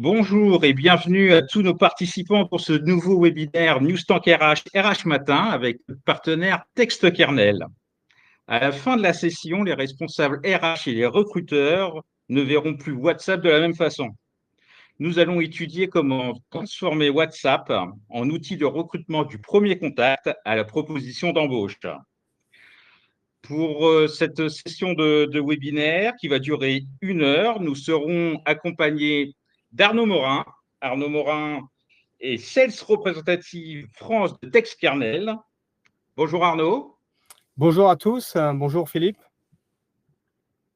Bonjour et bienvenue à tous nos participants pour ce nouveau webinaire Newstank RH, RH Matin avec notre partenaire Textkernel. À la fin de la session, les responsables RH et les recruteurs ne verront plus WhatsApp de la même façon. Nous allons étudier comment transformer WhatsApp en outil de recrutement du premier contact à la proposition d'embauche. Pour cette session de webinaire qui va durer 1 heure, nous serons accompagnés d'Arnaud Morin. Arnaud Morin est Sales Représentative France de Textkernel. Bonjour Arnaud. Bonjour à tous, bonjour Philippe.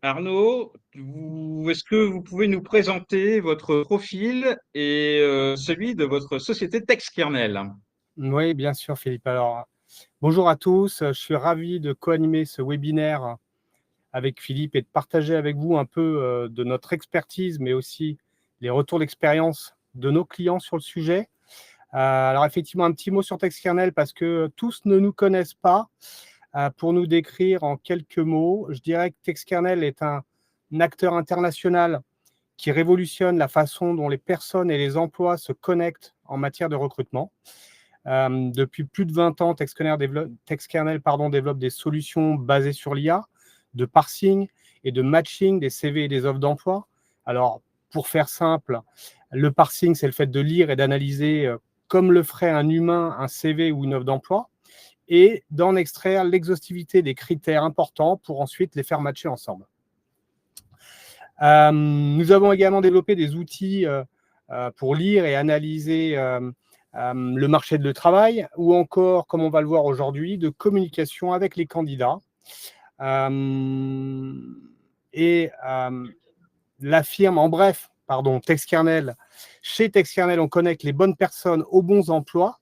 Arnaud, est-ce que vous pouvez nous présenter votre profil et celui de votre société Textkernel? Oui, bien sûr Philippe. Alors, bonjour à tous, je suis ravi de co-animer ce webinaire avec Philippe et de partager avec vous un peu de notre expertise, mais aussi les retours d'expérience de nos clients sur le sujet. Alors effectivement, un petit mot sur Textkernel parce que tous ne nous connaissent pas. Pour nous décrire en quelques mots, je dirais que Textkernel est un acteur international qui révolutionne la façon dont les personnes et les emplois se connectent en matière de recrutement. Depuis plus de 20 ans, Textkernel développe des solutions basées sur l'IA, de parsing et de matching des CV et des offres d'emploi. Alors, pour faire simple, le parsing, c'est le fait de lire et d'analyser comme le ferait un humain un CV ou une offre d'emploi et d'en extraire l'exhaustivité des critères importants pour ensuite les faire matcher ensemble. Nous avons également développé des outils pour lire et analyser le marché de travail ou encore, comme on va le voir aujourd'hui, de communication avec les candidats. La firme, en bref, Textkernel, chez Textkernel, on connecte les bonnes personnes aux bons emplois.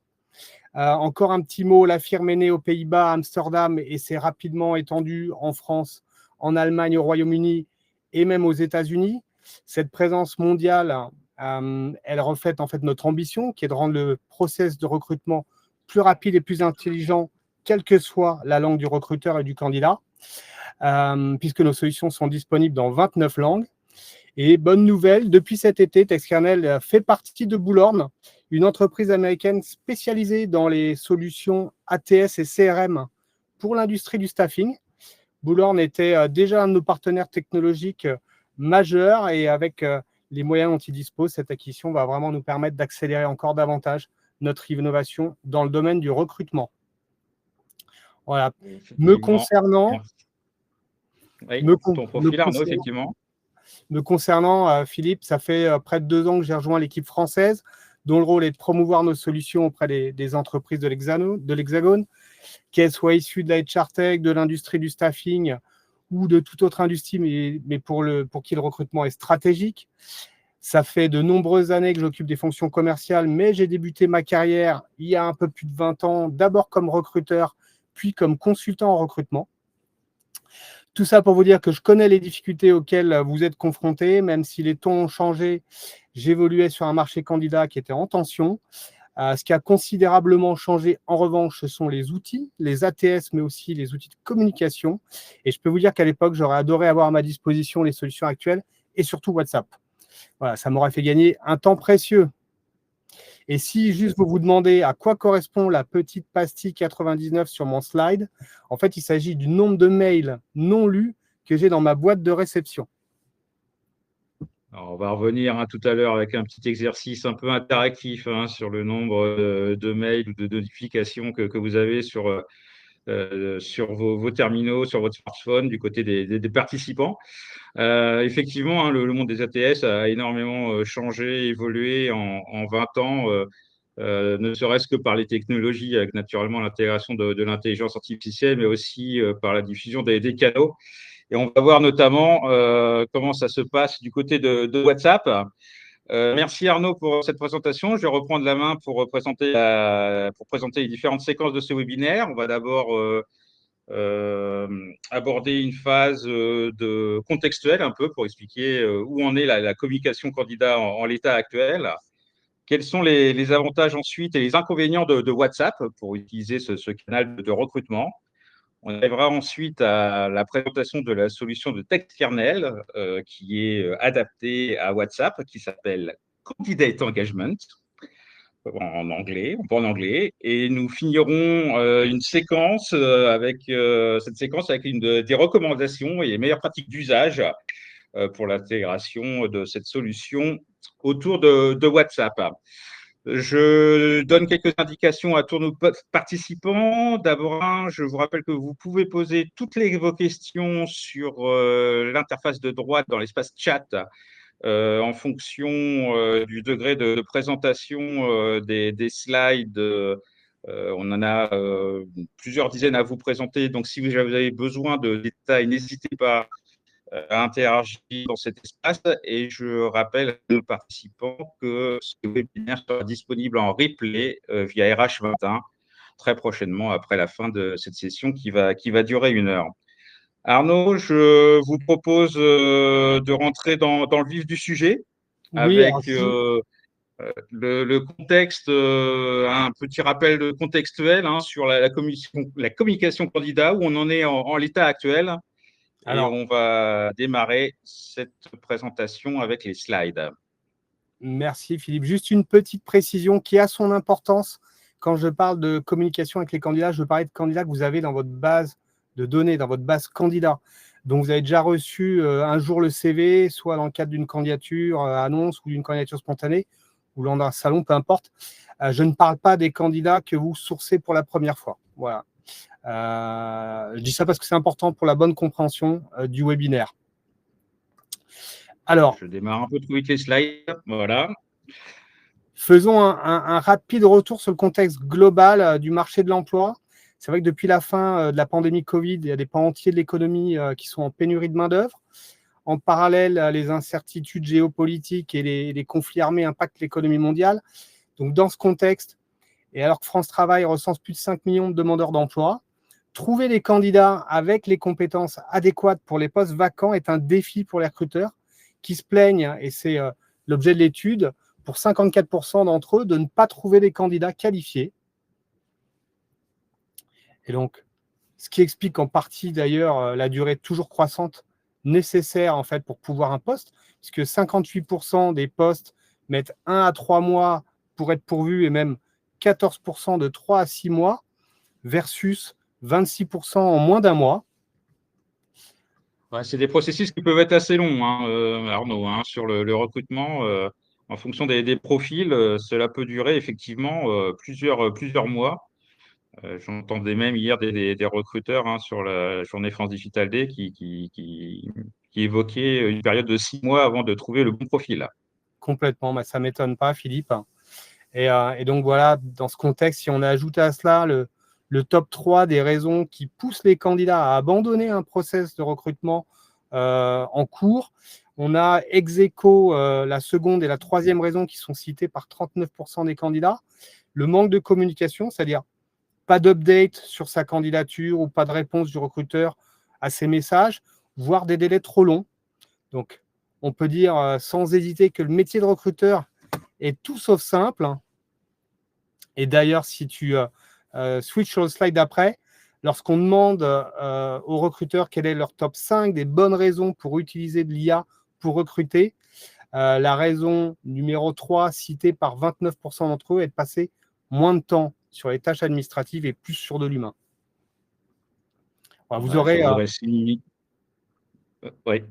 Encore un petit mot, la firme est née aux Pays-Bas, à Amsterdam, et s'est rapidement étendue en France, en Allemagne, au Royaume-Uni et même aux États-Unis. Cette présence mondiale, elle reflète en fait notre ambition, qui est de rendre le process de recrutement plus rapide et plus intelligent, quelle que soit la langue du recruteur et du candidat, puisque nos solutions sont disponibles dans 29 langues. Et bonne nouvelle, depuis cet été, Textkernel fait partie de Bullhorn, une entreprise américaine spécialisée dans les solutions ATS et CRM pour l'industrie du staffing. Bullhorn était déjà un de nos partenaires technologiques majeurs et avec les moyens dont il dispose, cette acquisition va vraiment nous permettre d'accélérer encore davantage notre innovation dans le domaine du recrutement. Voilà. Me concernant, ton profil, Arnaud, effectivement. Me concernant, Philippe, ça fait près de 2 ans que j'ai rejoint l'équipe française, dont le rôle est de promouvoir nos solutions auprès des entreprises de l'Hexagone, qu'elles soient issues de la HR Tech, de l'industrie du staffing ou de toute autre industrie, mais pour qui le recrutement est stratégique. Ça fait de nombreuses années que j'occupe des fonctions commerciales, mais j'ai débuté ma carrière il y a un peu plus de 20 ans, d'abord comme recruteur, puis comme consultant en recrutement. Tout ça pour vous dire que je connais les difficultés auxquelles vous êtes confrontés, même si les tons ont changé. J'évoluais sur un marché candidat qui était en tension. Ce qui a considérablement changé, en revanche, ce sont les outils, les ATS, mais aussi les outils de communication. Et je peux vous dire qu'à l'époque, j'aurais adoré avoir à ma disposition les solutions actuelles et surtout WhatsApp. Voilà, ça m'aurait fait gagner un temps précieux. Et si juste vous vous demandez à quoi correspond la petite pastille 99 sur mon slide, en fait, il s'agit du nombre de mails non lus que j'ai dans ma boîte de réception. Alors, on va revenir tout à l'heure avec un petit exercice un peu interactif sur le nombre de mails ou de notifications que vous avez sur vos terminaux, sur votre smartphone, du côté des participants. Effectivement, le monde des ATS a énormément changé, évolué en 20 ans, ne serait-ce que par les technologies, avec naturellement l'intégration de l'intelligence artificielle, mais aussi par la diffusion des canaux. Et on va voir notamment comment ça se passe du côté de WhatsApp. Merci Arnaud pour cette présentation. Je vais reprendre la main pour présenter les différentes séquences de ce webinaire. On va d'abord aborder une phase de contextuelle un peu pour expliquer où en est la communication candidat en l'état actuel. Quels sont les avantages ensuite et les inconvénients de WhatsApp pour utiliser ce canal de recrutement. On arrivera ensuite à la présentation de la solution de Textkernel qui est adaptée à WhatsApp, qui s'appelle Candidate Engagement en anglais, et nous finirons une séquence avec cette séquence avec des recommandations et les meilleures pratiques d'usage pour l'intégration de cette solution autour de WhatsApp. Je donne quelques indications à tous nos participants. D'abord, je vous rappelle que vous pouvez poser toutes vos questions sur l'interface de droite dans l'espace chat en fonction du degré de présentation des slides. On en a plusieurs dizaines à vous présenter. Donc, si vous avez besoin de détails, n'hésitez pas à interagir dans cet espace. Et je rappelle aux participants que ce webinaire sera disponible en replay via RH21 très prochainement après la fin de cette session qui va durer 1 heure. Arnaud, je vous propose de rentrer dans le vif du sujet avec le contexte, un petit rappel contextuel sur la communication candidat, où on en est en l'état actuel. Et on va démarrer cette présentation avec les slides. Merci Philippe. Juste une petite précision qui a son importance. Quand je parle de communication avec les candidats, je parlais de candidats que vous avez dans votre base de données, dans votre base candidat. Donc, vous avez déjà reçu un jour le CV, soit dans le cadre d'une candidature annonce ou d'une candidature spontanée, ou lors d'un salon, peu importe. Je ne parle pas des candidats que vous sourcez pour la première fois. Voilà. Je dis ça parce que c'est important pour la bonne compréhension du webinaire. Alors, je démarre un peu trop vite les slides. Voilà. Faisons un rapide retour sur le contexte global du marché de l'emploi. C'est vrai que depuis la fin de la pandémie Covid, il y a des pans entiers de l'économie qui sont en pénurie de main-d'œuvre. En parallèle, les incertitudes géopolitiques et les conflits armés impactent l'économie mondiale. Donc, dans ce contexte, et alors que France Travail recense plus de 5 millions de demandeurs d'emploi, trouver les candidats avec les compétences adéquates pour les postes vacants est un défi pour les recruteurs qui se plaignent, et c'est l'objet de l'étude, pour 54% d'entre eux, de ne pas trouver des candidats qualifiés. Et donc, ce qui explique en partie d'ailleurs la durée toujours croissante nécessaire en fait pour pouvoir un poste, puisque 58% des postes mettent 1 à 3 mois pour être pourvus et même 14% de 3 à 6 mois versus 26% en moins d'1 mois. Ouais, c'est des processus qui peuvent être assez longs, Arnaud, sur le recrutement. En fonction des profils, cela peut durer effectivement plusieurs mois. J'entendais même hier des recruteurs sur la journée France Digital Day qui évoquaient une période de 6 mois avant de trouver le bon profil. Complètement, ça ne m'étonne pas, Philippe. Et donc voilà, dans ce contexte, si on ajoute à cela le top 3 des raisons qui poussent les candidats à abandonner un process de recrutement en cours, on a ex aequo la seconde et la troisième raison qui sont citées par 39% des candidats. Le manque de communication, c'est-à-dire pas d'update sur sa candidature ou pas de réponse du recruteur à ses messages, voire des délais trop longs. Donc, on peut dire sans hésiter que le métier de recruteur est tout sauf simple. Et d'ailleurs, si tu switch sur le slide d'après, lorsqu'on demande aux recruteurs quel est leur top 5 des bonnes raisons pour utiliser de l'IA pour recruter, la raison numéro 3 citée par 29% d'entre eux est de passer moins de temps sur les tâches administratives et plus sur de l'humain. Vous aurez... Oui,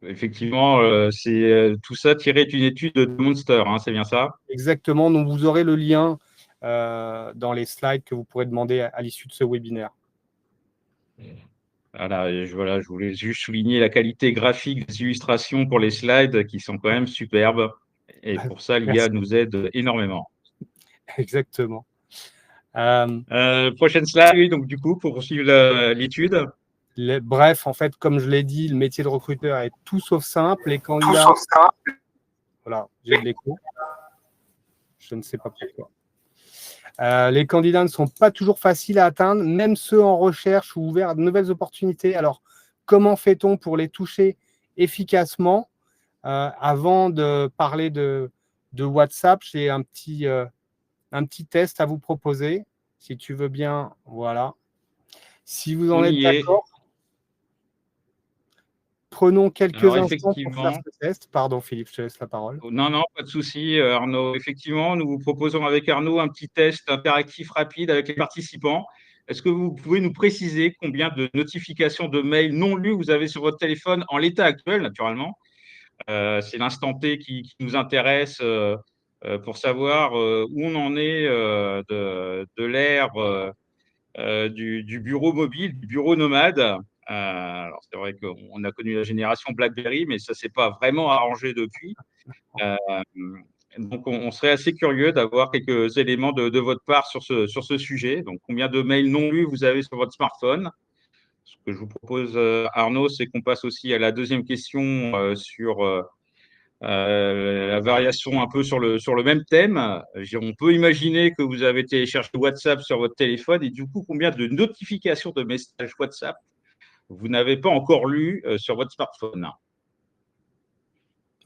effectivement, c'est tout ça tiré d'une étude de Monster, c'est bien ça? Exactement, donc vous aurez le lien dans les slides que vous pourrez demander à l'issue de ce webinaire. Voilà, je voulais juste souligner la qualité graphique des illustrations pour les slides qui sont quand même superbes. Et pour ça, l'IA nous aide énormément. Exactement. Prochaine slide, oui, donc du coup, pour poursuivre l'étude. Bref, en fait, comme je l'ai dit, le métier de recruteur est tout sauf simple. Les candidats... Voilà, j'ai de l'écho. Je ne sais pas pourquoi. Les candidats ne sont pas toujours faciles à atteindre, même ceux en recherche ou ouverts à de nouvelles opportunités. Alors, comment fait-on pour les toucher efficacement? Avant de parler de WhatsApp, j'ai un petit test à vous proposer. Si tu veux bien, voilà. Si vous en êtes d'accord, prenons quelques Alors, instants pour faire effectivement, ce test. Pardon, Philippe, je te laisse la parole. non, non, pas de souci, Arnaud. Effectivement, nous vous proposons avec Arnaud un petit test interactif rapide avec les participants. Est-ce que vous pouvez nous préciser combien de notifications de mails non lues vous avez sur votre téléphone en l'état actuel, naturellement? C'est l'instant T qui nous intéresse pour savoir où on en est de l'ère du bureau mobile, du bureau nomade. Alors, c'est vrai qu'on a connu la génération BlackBerry, mais ça ne s'est pas vraiment arrangé depuis. Euh, donc, on serait assez curieux d'avoir quelques éléments de votre part sur ce sujet. Donc, combien de mails non lus vous avez sur votre smartphone? Ce que je vous propose, Arnaud, c'est qu'on passe aussi à la deuxième question sur la variation un peu sur le même thème. On peut imaginer que vous avez téléchargé WhatsApp sur votre téléphone et du coup, combien de notifications de messages WhatsApp vous n'avez pas encore lues sur votre smartphone?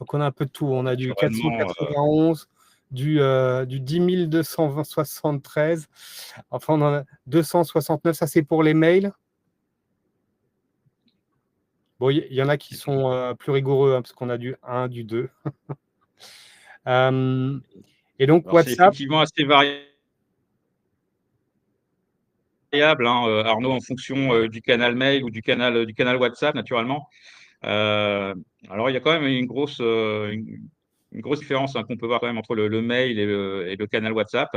Donc, on a un peu de tout. On a du Naturellement, 491, du 10 273. Enfin, on en a 269. Ça, c'est pour les mails. Bon, il y en a qui sont plus rigoureux, hein, parce qu'on a du 1, du 2. Et donc, alors c'est WhatsApp. effectivement assez variable, Arnaud, en fonction du canal mail ou du canal WhatsApp, naturellement. Alors, il y a quand même une grosse différence qu'on peut voir quand même entre le mail et le canal WhatsApp.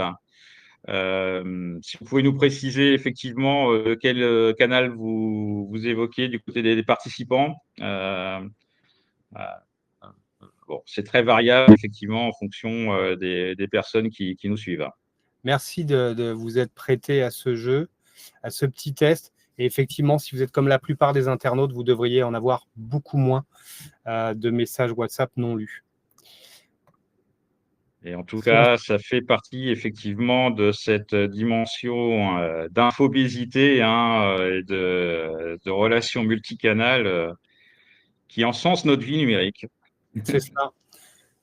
Si vous pouvez nous préciser effectivement quel canal vous évoquez du côté des participants. Bon, c'est très variable effectivement en fonction des personnes qui nous suivent. Merci de vous être prêté à ce jeu, à ce petit test. Et effectivement, si vous êtes comme la plupart des internautes, vous devriez en avoir beaucoup moins de messages WhatsApp non lus. Et en tout cas, ça fait partie effectivement de cette dimension d'infobésité et de relations multicanales qui encensent notre vie numérique. C'est ça.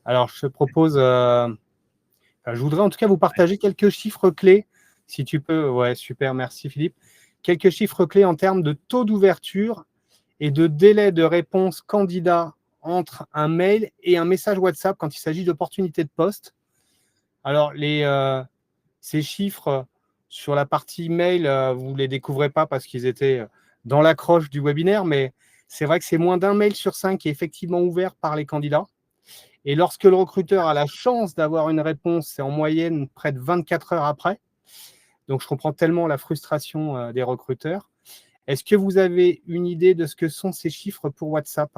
Alors, je te propose, je voudrais en tout cas vous partager quelques chiffres clés, si tu peux. Ouais, super, merci Philippe. Quelques chiffres clés en termes de taux d'ouverture et de délai de réponse candidat entre un mail et un message WhatsApp quand il s'agit d'opportunités de poste. Alors, ces chiffres sur la partie mail, vous ne les découvrez pas parce qu'ils étaient dans l'accroche du webinaire, mais c'est vrai que c'est moins d'un mail sur 5 qui est effectivement ouvert par les candidats. Et lorsque le recruteur a la chance d'avoir une réponse, c'est en moyenne près de 24 heures après. Donc, je comprends tellement la frustration des recruteurs. Est-ce que vous avez une idée de ce que sont ces chiffres pour WhatsApp?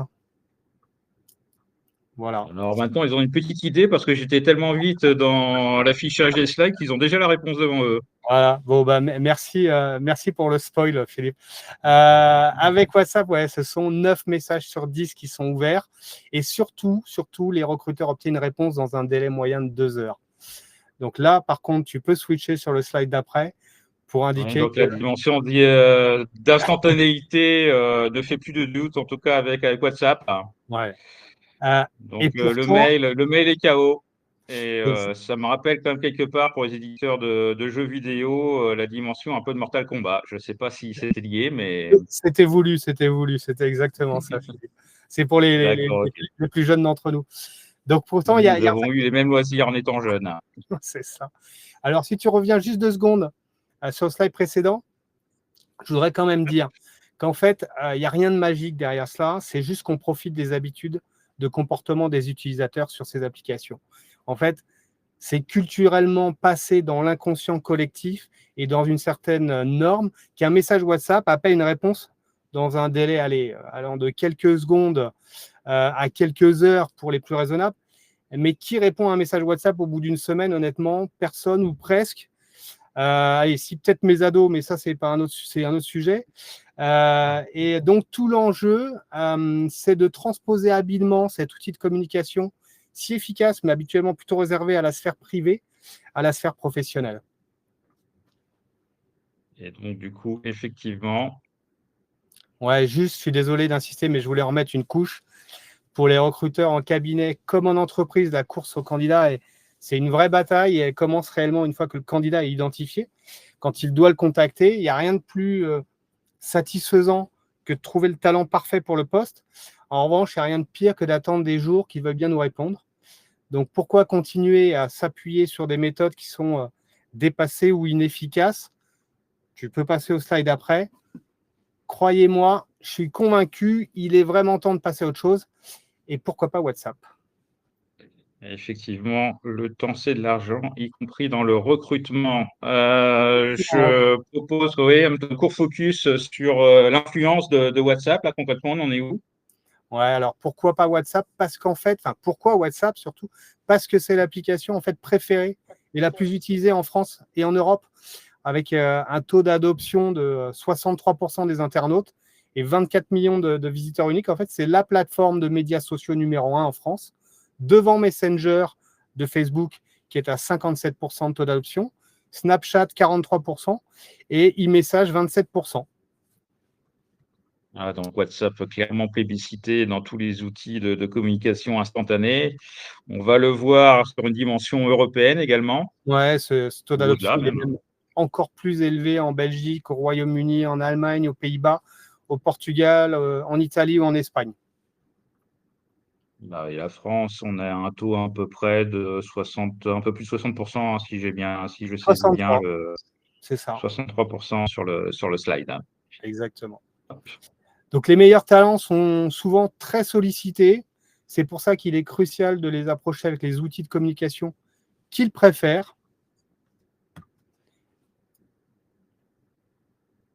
Voilà. Alors maintenant, ils ont une petite idée parce que j'étais tellement vite dans l'affichage des slides qu'ils ont déjà la réponse devant eux. Voilà. Bon, bah, merci pour le spoil, Philippe. Avec WhatsApp, ouais, ce sont 9 messages sur 10 qui sont ouverts. Et surtout, les recruteurs obtiennent une réponse dans un délai moyen de 2 heures. Donc là, par contre, tu peux switcher sur le slide d'après pour indiquer Donc, la dimension d'instantanéité ne fait plus de doute, en tout cas avec WhatsApp. Ouais. Donc, Et le pourtant, mail est KO. Et ça me rappelle quand même quelque part pour les éditeurs de jeux vidéo la dimension un peu de Mortal Kombat. Je ne sais pas si c'était lié, mais c'était voulu, c'était exactement ça, Philippe. C'est pour les d'accord, ok. plus jeunes d'entre nous. Donc pourtant, il y a Nous avons eu les mêmes loisirs en étant jeunes. c'est ça. Alors, si tu reviens juste 2 secondes sur le slide précédent, je voudrais quand même dire qu'en fait, il n'y a rien de magique derrière cela. C'est juste qu'on profite des habitudes de comportement des utilisateurs sur ces applications. En fait, c'est culturellement passé dans l'inconscient collectif et dans une certaine norme qu'un message WhatsApp appelle une réponse dans un délai allant de quelques secondes à quelques heures pour les plus raisonnables. Mais qui répond à un message WhatsApp au bout d'une semaine? Honnêtement, personne ou presque. Allez, si peut-être mes ados, mais ça, c'est un autre sujet. Et donc, tout l'enjeu, c'est de transposer habilement cet outil de communication si efficace, mais habituellement plutôt réservé à la sphère privée, à la sphère professionnelle. Et donc, du coup, effectivement, Ouais, juste, je suis désolé d'insister, mais je voulais remettre une couche. Pour les recruteurs en cabinet comme en entreprise, la course au candidat, c'est une vraie bataille et elle commence réellement une fois que le candidat est identifié. Quand il doit le contacter, il n'y a rien de plus satisfaisant que de trouver le talent parfait pour le poste. En revanche, il n'y a rien de pire que d'attendre des jours qu'ils veulent bien nous répondre. Donc, pourquoi continuer à s'appuyer sur des méthodes qui sont dépassées ou inefficaces? Tu peux passer au slide après. Croyez-moi, je suis convaincu, il est vraiment temps de passer à autre chose. Et pourquoi pas WhatsApp? Effectivement, le temps, c'est de l'argent, y compris dans le recrutement. Je propose, oui, un court focus sur l'influence de WhatsApp. Là, concrètement, on en est où? Ouais, alors pourquoi pas WhatsApp? Parce qu'en fait, pourquoi WhatsApp surtout? Parce que c'est l'application en fait préférée et la plus utilisée en France et en Europe, avec un taux d'adoption de 63% des internautes et 24 millions de visiteurs uniques. En fait, c'est la plateforme de médias sociaux numéro 1 en France, devant Messenger de Facebook, qui est à 57% de taux d'adoption, Snapchat 43% et e-message 27%. Ah, donc WhatsApp clairement plébiscité dans tous les outils de communication instantanée. On va le voir sur une dimension européenne également, Ouais, ce taux ou au-delà d'adoption, il est même. même encore plus élevé en Belgique, au Royaume-Uni, en Allemagne, aux Pays-Bas, au Portugal, en Italie ou en Espagne. Bah, et la France, on a un taux à peu près de 60, un peu plus de 60%, hein, si je saisis bien 63, le c'est ça, 63% sur le slide, hein. exactement. Donc les meilleurs talents sont souvent très sollicités. C'est pour ça qu'il est crucial de les approcher avec les outils de communication qu'ils préfèrent.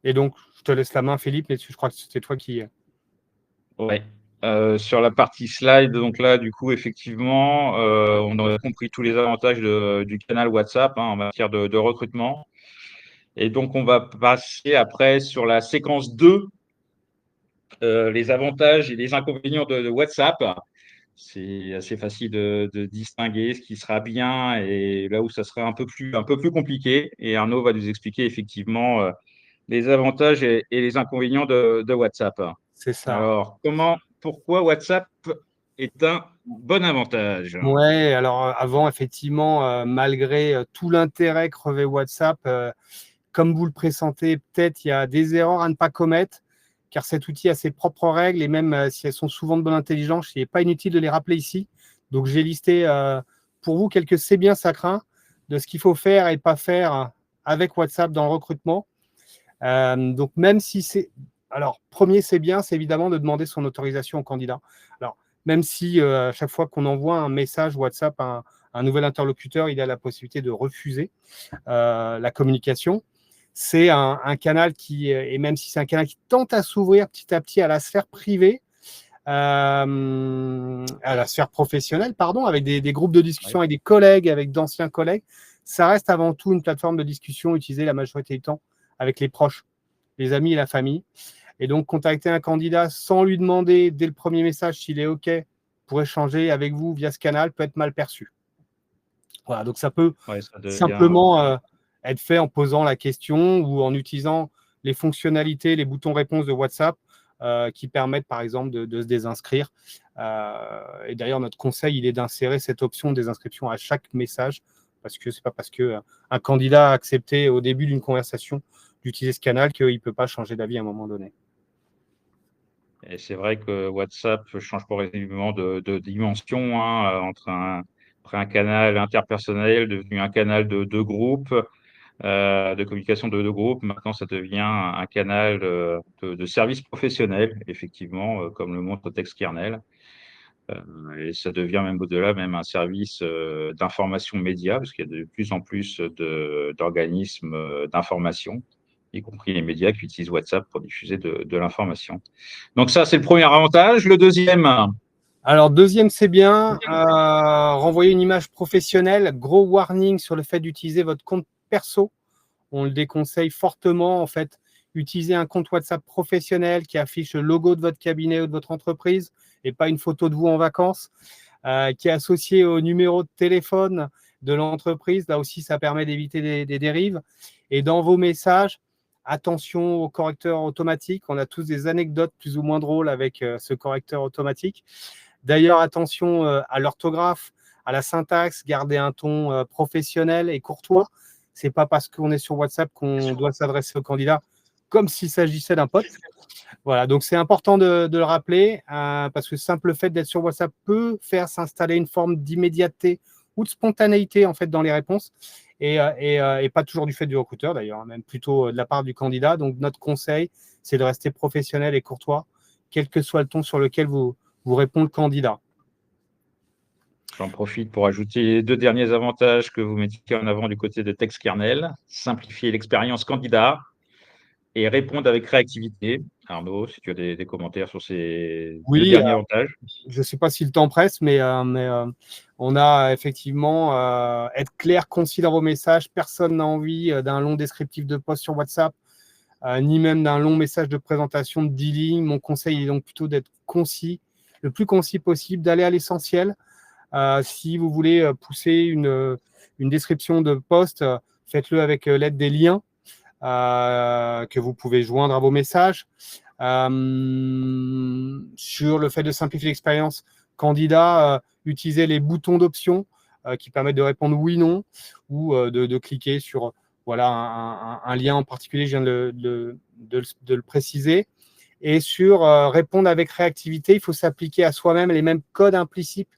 Et donc, je te laisse la main, Philippe, mais je crois que c'est toi qui... Ouais. Sur la partie slide, donc là, du coup, effectivement, on aurait compris tous les avantages du canal WhatsApp, hein, en matière de recrutement. Et donc, on va passer après sur la séquence 2, les avantages et les inconvénients de WhatsApp. C'est assez facile de distinguer ce qui sera bien et là où ça sera un peu plus compliqué. Et Arnaud va nous expliquer effectivement les avantages et les inconvénients de WhatsApp. C'est ça. Alors, pourquoi WhatsApp est un bon avantage? Ouais, alors avant, effectivement, malgré tout l'intérêt que revêt WhatsApp, comme vous le pressentez, peut-être il y a des erreurs à ne pas commettre, car cet outil a ses propres règles et même si elles sont souvent de bonne intelligence, il n'est pas inutile de les rappeler ici. Donc, j'ai listé pour vous quelques c'est bien, ça craint de ce qu'il faut faire et pas faire avec WhatsApp dans le recrutement. Donc, même si c'est... Alors, premier, c'est bien, c'est évidemment de demander son autorisation au candidat. Alors, même si à chaque fois qu'on envoie un message WhatsApp à un nouvel interlocuteur, il a la possibilité de refuser la communication. C'est un canal qui, et même si c'est un canal qui tente à s'ouvrir petit à petit à la sphère privée, à la sphère professionnelle, pardon, avec des groupes de discussion avec des collègues, avec d'anciens collègues, ça reste avant tout une plateforme de discussion utilisée la majorité du temps avec les proches, les amis et la famille. Et donc, contacter un candidat sans lui demander dès le premier message s'il est OK pour échanger avec vous via ce canal peut être mal perçu. Voilà, donc ça peut simplement être fait en posant la question ou en utilisant les fonctionnalités, les boutons réponse de WhatsApp qui permettent par exemple de se désinscrire. Et d'ailleurs, notre conseil, il est d'insérer cette option de désinscription à chaque message parce que c'est pas parce qu'un candidat a accepté au début d'une conversation d'utiliser ce canal qu'il ne peut pas changer d'avis à un moment donné. Et c'est vrai que WhatsApp change progressivement de dimension, hein, après un canal interpersonnel devenu un canal de groupe, de communication de groupe. Maintenant, ça devient un canal de service professionnel, effectivement, comme le montre Text Kernel. Et ça devient même au-delà, même un service d'information média, parce qu'il y a de plus en plus d'organismes d'information, y compris les médias qui utilisent WhatsApp pour diffuser de l'information. Donc ça, c'est le premier avantage. Le deuxième, alors, deuxième, c'est bien. Renvoyer une image professionnelle. Gros warning sur le fait d'utiliser votre compte perso. On le déconseille fortement. En fait, utilisez un compte WhatsApp professionnel qui affiche le logo de votre cabinet ou de votre entreprise et pas une photo de vous en vacances, qui est associé au numéro de téléphone de l'entreprise. Là aussi, ça permet d'éviter des dérives. Et dans vos messages, attention au correcteur automatique. On a tous des anecdotes plus ou moins drôles avec ce correcteur automatique. D'ailleurs, attention à l'orthographe, à la syntaxe, garder un ton professionnel et courtois. Ce n'est pas parce qu'on est sur WhatsApp qu'on doit s'adresser au candidat. comme s'il s'agissait d'un pote. Voilà, donc c'est important de le rappeler parce que le simple fait d'être sur WhatsApp peut faire s'installer une forme d'immédiateté ou de spontanéité en fait dans les réponses et pas toujours du fait du recruteur d'ailleurs, même plutôt de la part du candidat. Donc notre conseil, c'est de rester professionnel et courtois, quel que soit le ton sur lequel vous répond le candidat. J'en profite pour ajouter les 2 derniers avantages que vous mettiez en avant du côté de TextKernel. Simplifier l'expérience candidat et répondre avec réactivité. Arnaud, si tu as des commentaires sur ces 2 Oui, derniers avantages. je ne sais pas si le temps presse, mais on a effectivement être clair, concis dans vos messages. Personne n'a envie d'un long descriptif de post sur WhatsApp, ni même d'un long message de présentation de 10 lignes. Mon conseil est donc plutôt d'être concis, le plus concis possible, d'aller à l'essentiel. Si vous voulez pousser une description de post, faites-le avec l'aide des liens que vous pouvez joindre à vos messages. Sur le fait de simplifier l'expérience candidat, utiliser les boutons d'options qui permettent de répondre oui, non, ou de cliquer sur voilà, un lien en particulier, je viens de le préciser. Et sur répondre avec réactivité, il faut s'appliquer à soi-même les mêmes codes implicites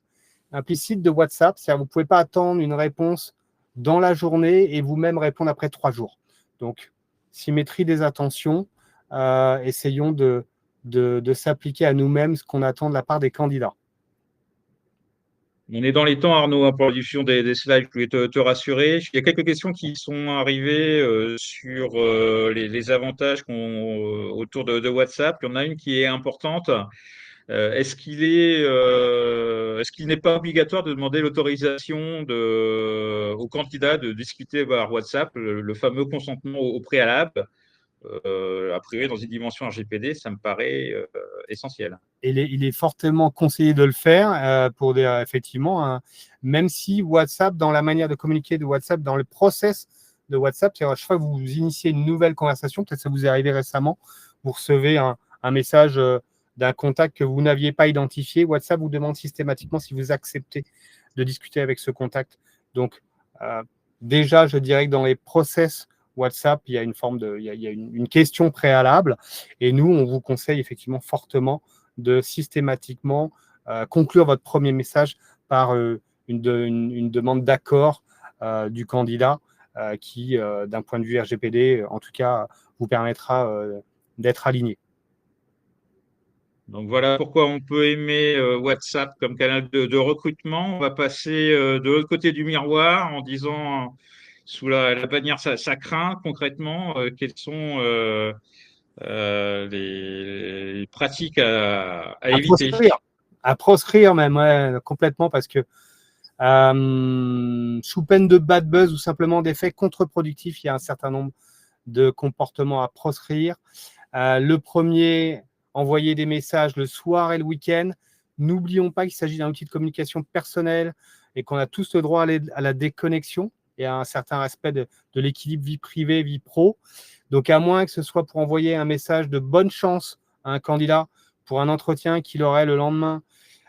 de WhatsApp. C'est-à-dire vous ne pouvez pas attendre une réponse dans la journée et vous-même répondre après 3 jours. Donc, symétrie des attentions, essayons de s'appliquer à nous-mêmes ce qu'on attend de la part des candidats. On est dans les temps, Arnaud, pour la diffusion des slides. Je voulais te rassurer. Il y a quelques questions qui sont arrivées sur les avantages autour de WhatsApp. Il y en a une qui est importante. Est-ce qu'il n'est pas obligatoire de demander l'autorisation au candidat de discuter par WhatsApp, le fameux consentement au préalable? A priori, dans une dimension RGPD, ça me paraît essentiel. Il est fortement conseillé de le faire pour effectivement, même si WhatsApp, dans la manière de communiquer de WhatsApp, dans le process de WhatsApp, c'est à chaque fois que vous initiez une nouvelle conversation, peut-être ça vous est arrivé récemment, vous recevez un message d'un contact que vous n'aviez pas identifié. WhatsApp vous demande systématiquement si vous acceptez de discuter avec ce contact. Donc, déjà, je dirais que dans les process WhatsApp, il y a une question préalable. Et nous, on vous conseille effectivement fortement de systématiquement conclure votre premier message par une demande d'accord du candidat qui, d'un point de vue RGPD, en tout cas, vous permettra d'être aligné. Donc voilà pourquoi on peut aimer WhatsApp comme canal de recrutement. On va passer de l'autre côté du miroir en disant, sous la bannière ça craint, concrètement, quelles sont les pratiques à éviter. À proscrire même, ouais, complètement, parce que sous peine de bad buzz ou simplement d'effets contre-productifs, il y a un certain nombre de comportements à proscrire. Le premier, envoyer des messages le soir et le week-end. N'oublions pas qu'il s'agit d'un outil de communication personnelle et qu'on a tous le droit à la déconnexion et à un certain respect de l'équilibre vie privée, vie pro. Donc, à moins que ce soit pour envoyer un message de bonne chance à un candidat pour un entretien qu'il aurait le lendemain,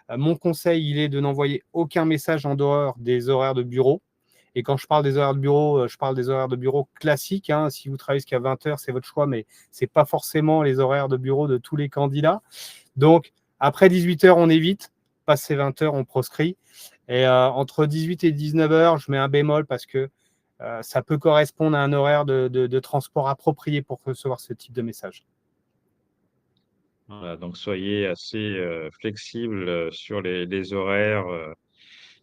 mon conseil, il est de n'envoyer aucun message en dehors des horaires de bureau. Et quand je parle des horaires de bureau, je parle des horaires de bureau classiques. Hein. Si vous travaillez jusqu'à 20 heures, c'est votre choix, mais ce n'est pas forcément les horaires de bureau de tous les candidats. Donc, après 18 heures, on évite. Passé 20 heures, on proscrit. Et entre 18 et 19 heures, je mets un bémol parce que ça peut correspondre à un horaire de transport approprié pour recevoir ce type de message. Voilà, donc soyez assez flexible sur les horaires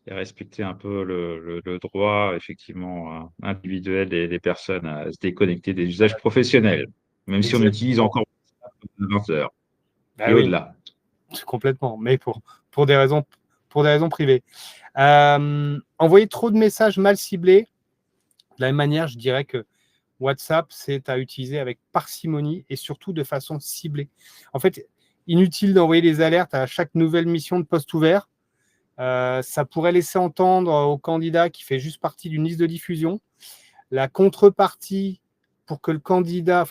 et respectez un peu le droit effectivement individuel des personnes à se déconnecter des usages professionnels, même si on utilise encore 20 heures et oui, au-delà. complètement, mais pour des raisons privées. Envoyer trop de messages mal ciblés, de la même manière, je dirais que WhatsApp, c'est à utiliser avec parcimonie et surtout de façon ciblée. En fait, inutile d'envoyer des alertes à chaque nouvelle mission de poste ouvert. Ça pourrait laisser entendre au candidat qui fait juste partie d'une liste de diffusion. La contrepartie pour que le candidat,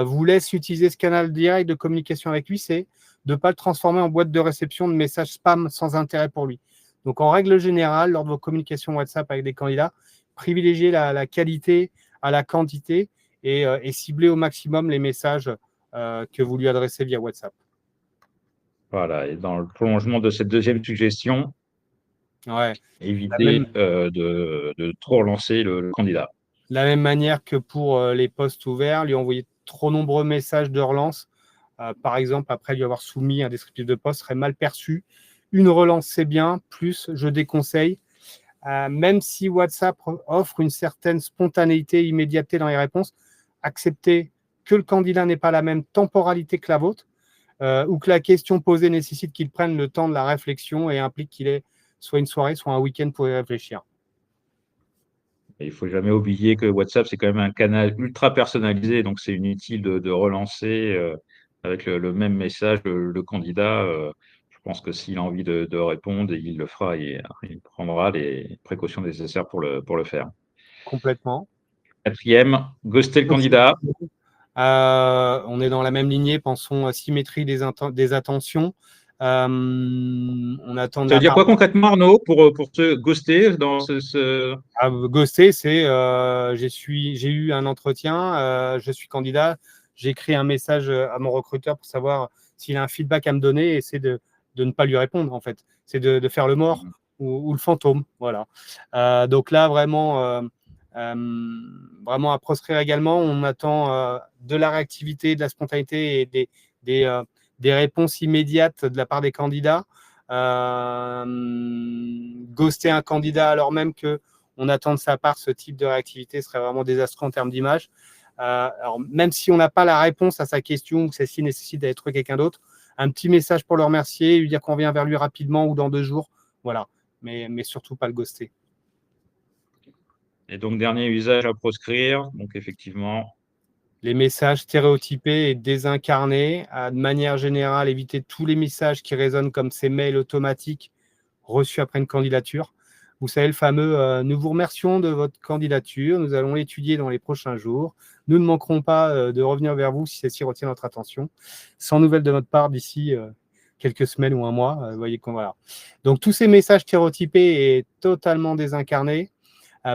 vous laisse utiliser ce canal direct de communication avec lui, c'est de ne pas le transformer en boîte de réception de messages spam sans intérêt pour lui. Donc, en règle générale, lors de vos communications WhatsApp avec des candidats, privilégiez la qualité à la quantité et cibler au maximum les messages que vous lui adressez via WhatsApp. Voilà, et dans le prolongement de cette deuxième suggestion, Ouais. éviter de trop relancer le candidat. De la même manière que pour les posts ouverts, lui envoyer trop nombreux messages de relance, par exemple, après lui avoir soumis un descriptif de poste, serait mal perçu. Une relance, c'est bien, plus je déconseille. Même si WhatsApp offre une certaine spontanéité, immédiateté dans les réponses, accepter que le candidat n'ait pas la même temporalité que la vôtre, ou que la question posée nécessite qu'il prenne le temps de la réflexion et implique qu'il ait soit une soirée, soit un week-end pour y réfléchir. Et il ne faut jamais oublier que WhatsApp, c'est quand même un canal ultra personnalisé, donc c'est inutile de relancer avec le même message le candidat. Je pense que s'il a envie de répondre, il le fera et il prendra les précautions nécessaires pour le faire. Complètement. Quatrième, ghoster le candidat. On est dans la même lignée, pensons à symétrie des attentions. On attend Ça veut dire quoi concrètement, Arnaud, pour se ghoster dans Ghoster, c'est j'ai eu un entretien, je suis candidat, j'ai écrit un message à mon recruteur pour savoir s'il a un feedback à me donner et c'est de ne pas lui répondre, en fait. C'est de faire le mort ou le fantôme. Voilà. Donc là, vraiment à proscrire également, on attend de la réactivité, de la spontanéité et des réponses immédiates de la part des candidats. Ghoster un candidat alors même qu'on attend de sa part ce type de réactivité serait vraiment désastreux en termes d'image. Alors même si on n'a pas la réponse à sa question ou que celle-ci nécessite d'aller trouver quelqu'un d'autre, un petit message pour le remercier, lui dire qu'on vient vers lui rapidement ou dans 2 jours, voilà. Mais surtout pas le ghoster. Et donc, dernier usage à proscrire, donc effectivement. Les messages stéréotypés et désincarnés, de manière générale, éviter tous les messages qui résonnent comme ces mails automatiques reçus après une candidature. Vous savez, le fameux nous vous remercions de votre candidature, nous allons l'étudier dans les prochains jours. Nous ne manquerons pas de revenir vers vous si celle-ci retient notre attention. Sans nouvelles de notre part d'ici quelques semaines ou un mois. Vous voyez voilà. Donc, tous ces messages stéréotypés et totalement désincarnés,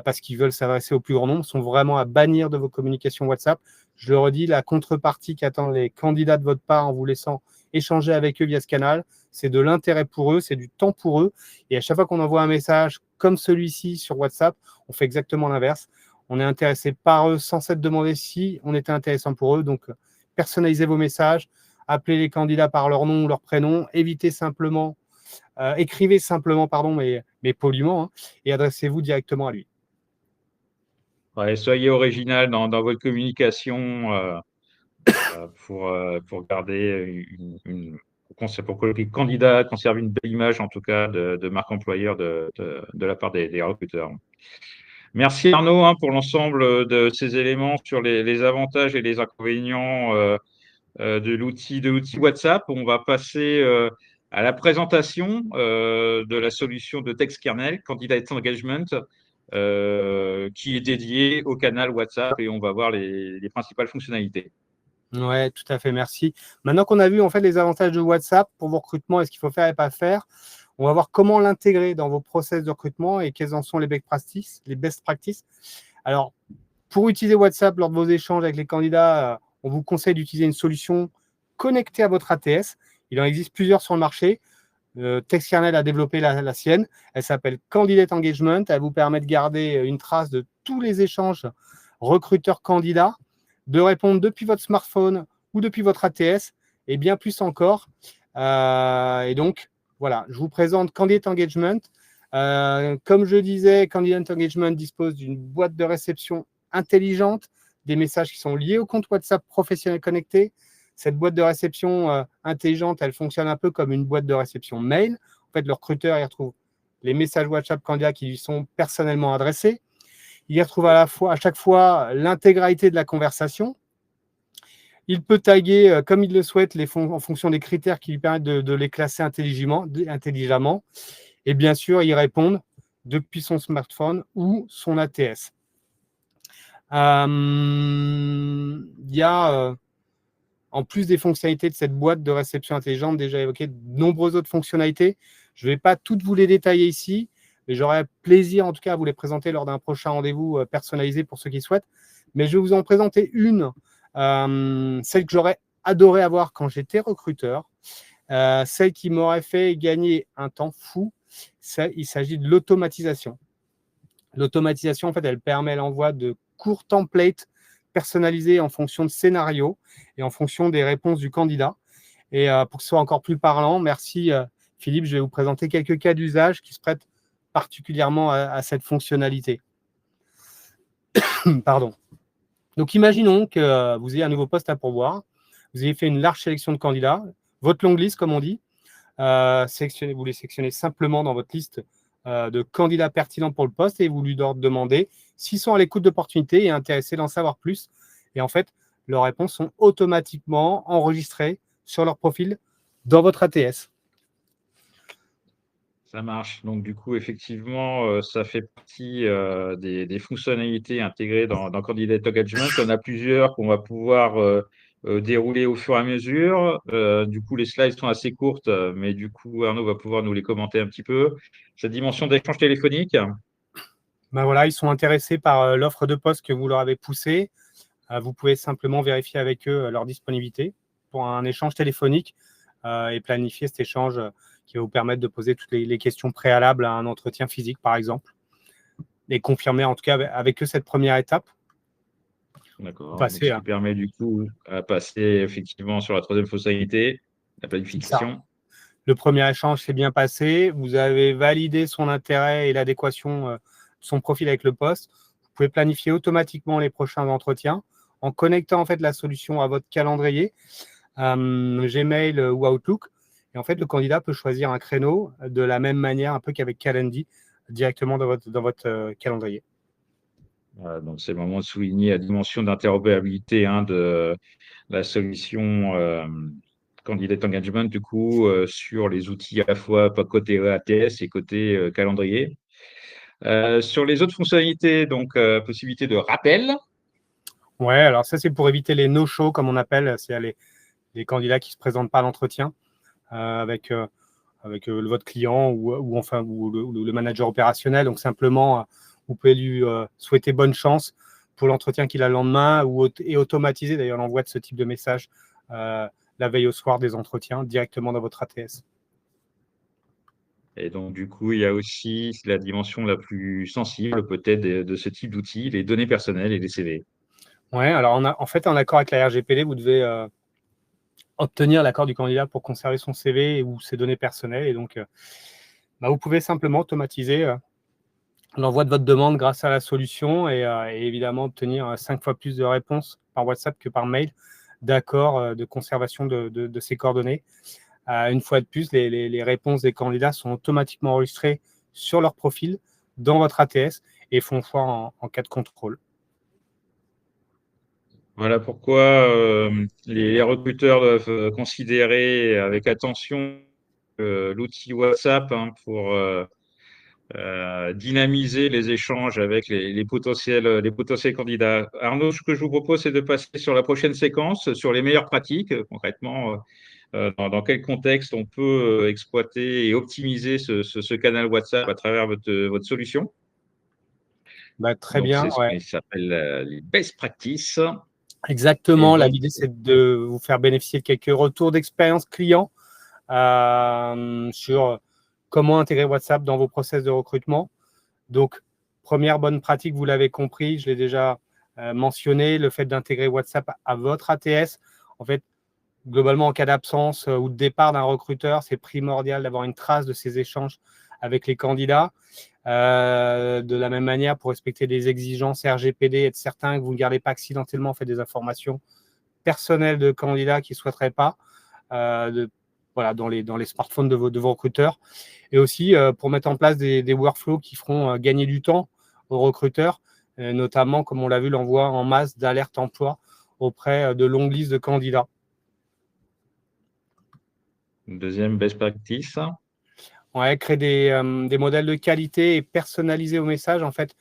parce qu'ils veulent s'adresser au plus grand nombre, sont vraiment à bannir de vos communications WhatsApp. Je le redis, la contrepartie qu'attendent les candidats de votre part en vous laissant échanger avec eux via ce canal, c'est de l'intérêt pour eux, c'est du temps pour eux. Et à chaque fois qu'on envoie un message comme celui-ci sur WhatsApp, on fait exactement l'inverse. On est intéressé par eux sans s'être demandé si on était intéressant pour eux. Donc, personnalisez vos messages, appelez les candidats par leur nom ou leur prénom, écrivez simplement, mais poliment, et adressez-vous directement à lui. Ouais, soyez original dans votre communication pour garder pour que les candidats conservent une belle image, en tout cas, de marque employeur de la part des recruteurs. Merci Arnaud pour l'ensemble de ces éléments sur les avantages et les inconvénients de l'outil WhatsApp. On va passer à la présentation de la solution de TextKernel, Candidate Engagement, qui est dédiée au canal WhatsApp et on va voir les principales fonctionnalités. Oui, tout à fait, merci. Maintenant qu'on a vu en fait les avantages de WhatsApp pour vos recrutements et ce qu'il faut faire et pas faire, on va voir comment l'intégrer dans vos process de recrutement et quelles en sont les best practices. Alors, pour utiliser WhatsApp lors de vos échanges avec les candidats, on vous conseille d'utiliser une solution connectée à votre ATS. Il en existe plusieurs sur le marché. TextKernel a développé la sienne. Elle s'appelle Candidate Engagement. Elle vous permet de garder une trace de tous les échanges recruteurs-candidats, de répondre depuis votre smartphone ou depuis votre ATS et bien plus encore. Et donc, voilà, je vous présente Candidate Engagement. Comme je disais, Candidate Engagement dispose d'une boîte de réception intelligente, des messages qui sont liés au compte WhatsApp professionnel connecté. Cette boîte de réception intelligente, elle fonctionne un peu comme une boîte de réception mail. En fait, le recruteur y retrouve les messages WhatsApp candidats qui lui sont personnellement adressés. Il y retrouve à chaque fois l'intégralité de la conversation. Il peut taguer comme il le souhaite en fonction des critères qui lui permettent de les classer intelligemment. Et bien sûr, y répondre depuis son smartphone ou son ATS. Il y a, en plus des fonctionnalités de cette boîte de réception intelligente, déjà évoqué de nombreuses autres fonctionnalités. Je ne vais pas toutes vous les détailler ici, mais j'aurai plaisir en tout cas à vous les présenter lors d'un prochain rendez-vous personnalisé pour ceux qui souhaitent. Mais je vais vous en présenter une, celle que j'aurais adoré avoir quand j'étais recruteur, celle qui m'aurait fait gagner un temps fou. Il s'agit de l'automatisation. L'automatisation, en fait, elle permet l'envoi de courts templates personnalisés en fonction de scénarios et en fonction des réponses du candidat. Et pour que ce soit encore plus parlant, merci Philippe, je vais vous présenter quelques cas d'usage qui se prêtent particulièrement à cette fonctionnalité. Pardon. Donc, imaginons que vous ayez un nouveau poste à pourvoir, vous ayez fait une large sélection de candidats, votre longue liste, comme on dit, vous les sélectionnez simplement dans votre liste de candidats pertinents pour le poste et vous lui demandez s'ils sont à l'écoute d'opportunités et intéressés d'en savoir plus. Et en fait, leurs réponses sont automatiquement enregistrées sur leur profil dans votre ATS. Ça marche. Donc, du coup, effectivement, ça fait partie des fonctionnalités intégrées dans Candidate Engagement. Il y en a plusieurs qu'on va pouvoir dérouler au fur et à mesure. Du coup, les slides sont assez courtes, mais du coup, Arnaud va pouvoir nous les commenter un petit peu. Cette dimension d'échange téléphonique. Ben voilà, ils sont intéressés par l'offre de poste que vous leur avez poussée. Vous pouvez simplement vérifier avec eux leur disponibilité pour un échange téléphonique et planifier cet échange qui va vous permettre de poser toutes les questions préalables à un entretien physique, par exemple, et confirmer en tout cas avec eux cette première étape. D'accord. Donc, ce qui permet du coup à passer effectivement sur la troisième fonctionnalité, la planification. Le premier échange s'est bien passé. Vous avez validé son intérêt et l'adéquation de son profil avec le poste. Vous pouvez planifier automatiquement les prochains entretiens en connectant en fait la solution à votre calendrier, Gmail ou Outlook. Et en fait, le candidat peut choisir un créneau de la même manière, un peu qu'avec Calendly, directement dans votre calendrier. Voilà, donc, c'est le moment de souligner la dimension d'interopérabilité de la solution Candidate Engagement, du coup, sur les outils à la fois côté ATS et côté calendrier. Sur les autres fonctionnalités, donc, possibilité de rappel. Ouais, alors ça, c'est pour éviter les no-show, comme on appelle, c'est les candidats qui ne se présentent pas à l'entretien avec votre client ou le manager opérationnel. Donc, simplement, vous pouvez lui souhaiter bonne chance pour l'entretien qu'il a le lendemain et automatiser d'ailleurs l'envoi de ce type de message la veille au soir des entretiens directement dans votre ATS. Et donc, du coup, il y a aussi la dimension la plus sensible peut-être de ce type d'outils, les données personnelles et les CV. Ouais, alors en fait, en accord avec la RGPD, vous devez obtenir l'accord du candidat pour conserver son CV ou ses données personnelles. Et donc, vous pouvez simplement automatiser l'envoi de votre demande grâce à la solution et évidemment obtenir 5 fois plus de réponses par WhatsApp que par mail d'accord de conservation de ces coordonnées. Une fois de plus, les réponses des candidats sont automatiquement enregistrées sur leur profil dans votre ATS et font foi en cas de contrôle. Voilà pourquoi les recruteurs doivent considérer avec attention l'outil WhatsApp pour dynamiser les échanges avec les potentiels candidats. Arnaud, ce que je vous propose, c'est de passer sur la prochaine séquence, sur les meilleures pratiques, concrètement, dans quel contexte on peut exploiter et optimiser ce canal WhatsApp à travers votre solution. Très Donc, bien. c'est ce Ouais. qui s'appelle les best practices. Exactement. Donc, l'idée, c'est de vous faire bénéficier de quelques retours d'expérience client sur comment intégrer WhatsApp dans vos process de recrutement. Donc, première bonne pratique, vous l'avez compris, je l'ai déjà mentionné, le fait d'intégrer WhatsApp à votre ATS. En fait, globalement, en cas d'absence ou de départ d'un recruteur, c'est primordial d'avoir une trace de ces échanges avec les candidats. De la même manière, pour respecter les exigences RGPD, être certain que vous ne gardez pas accidentellement en fait, des informations personnelles de candidats qui ne souhaiteraient pas dans les smartphones de vos recruteurs. Et aussi pour mettre en place des workflows qui feront gagner du temps aux recruteurs, notamment, comme on l'a vu, l'envoi en masse d'alertes emploi auprès de longues listes de candidats. deuxième best practice. Ouais, créer des modèles de qualité et personnaliser au message. En fait,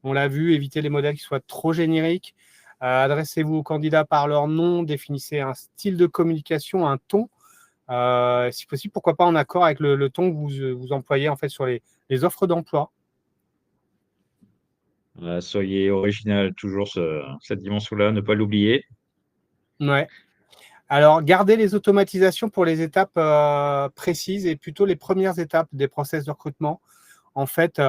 on l'a vu, éviter les modèles qui soient trop génériques. Adressez-vous aux candidats par leur nom, définissez un style de communication, un ton. Si possible, pourquoi pas en accord avec le ton que vous employez en fait sur les offres d'emploi. Soyez original, toujours cette dimension-là, ne pas l'oublier. Ouais. Alors, gardez les automatisations pour les étapes précises et plutôt les premières étapes des process de recrutement. En fait,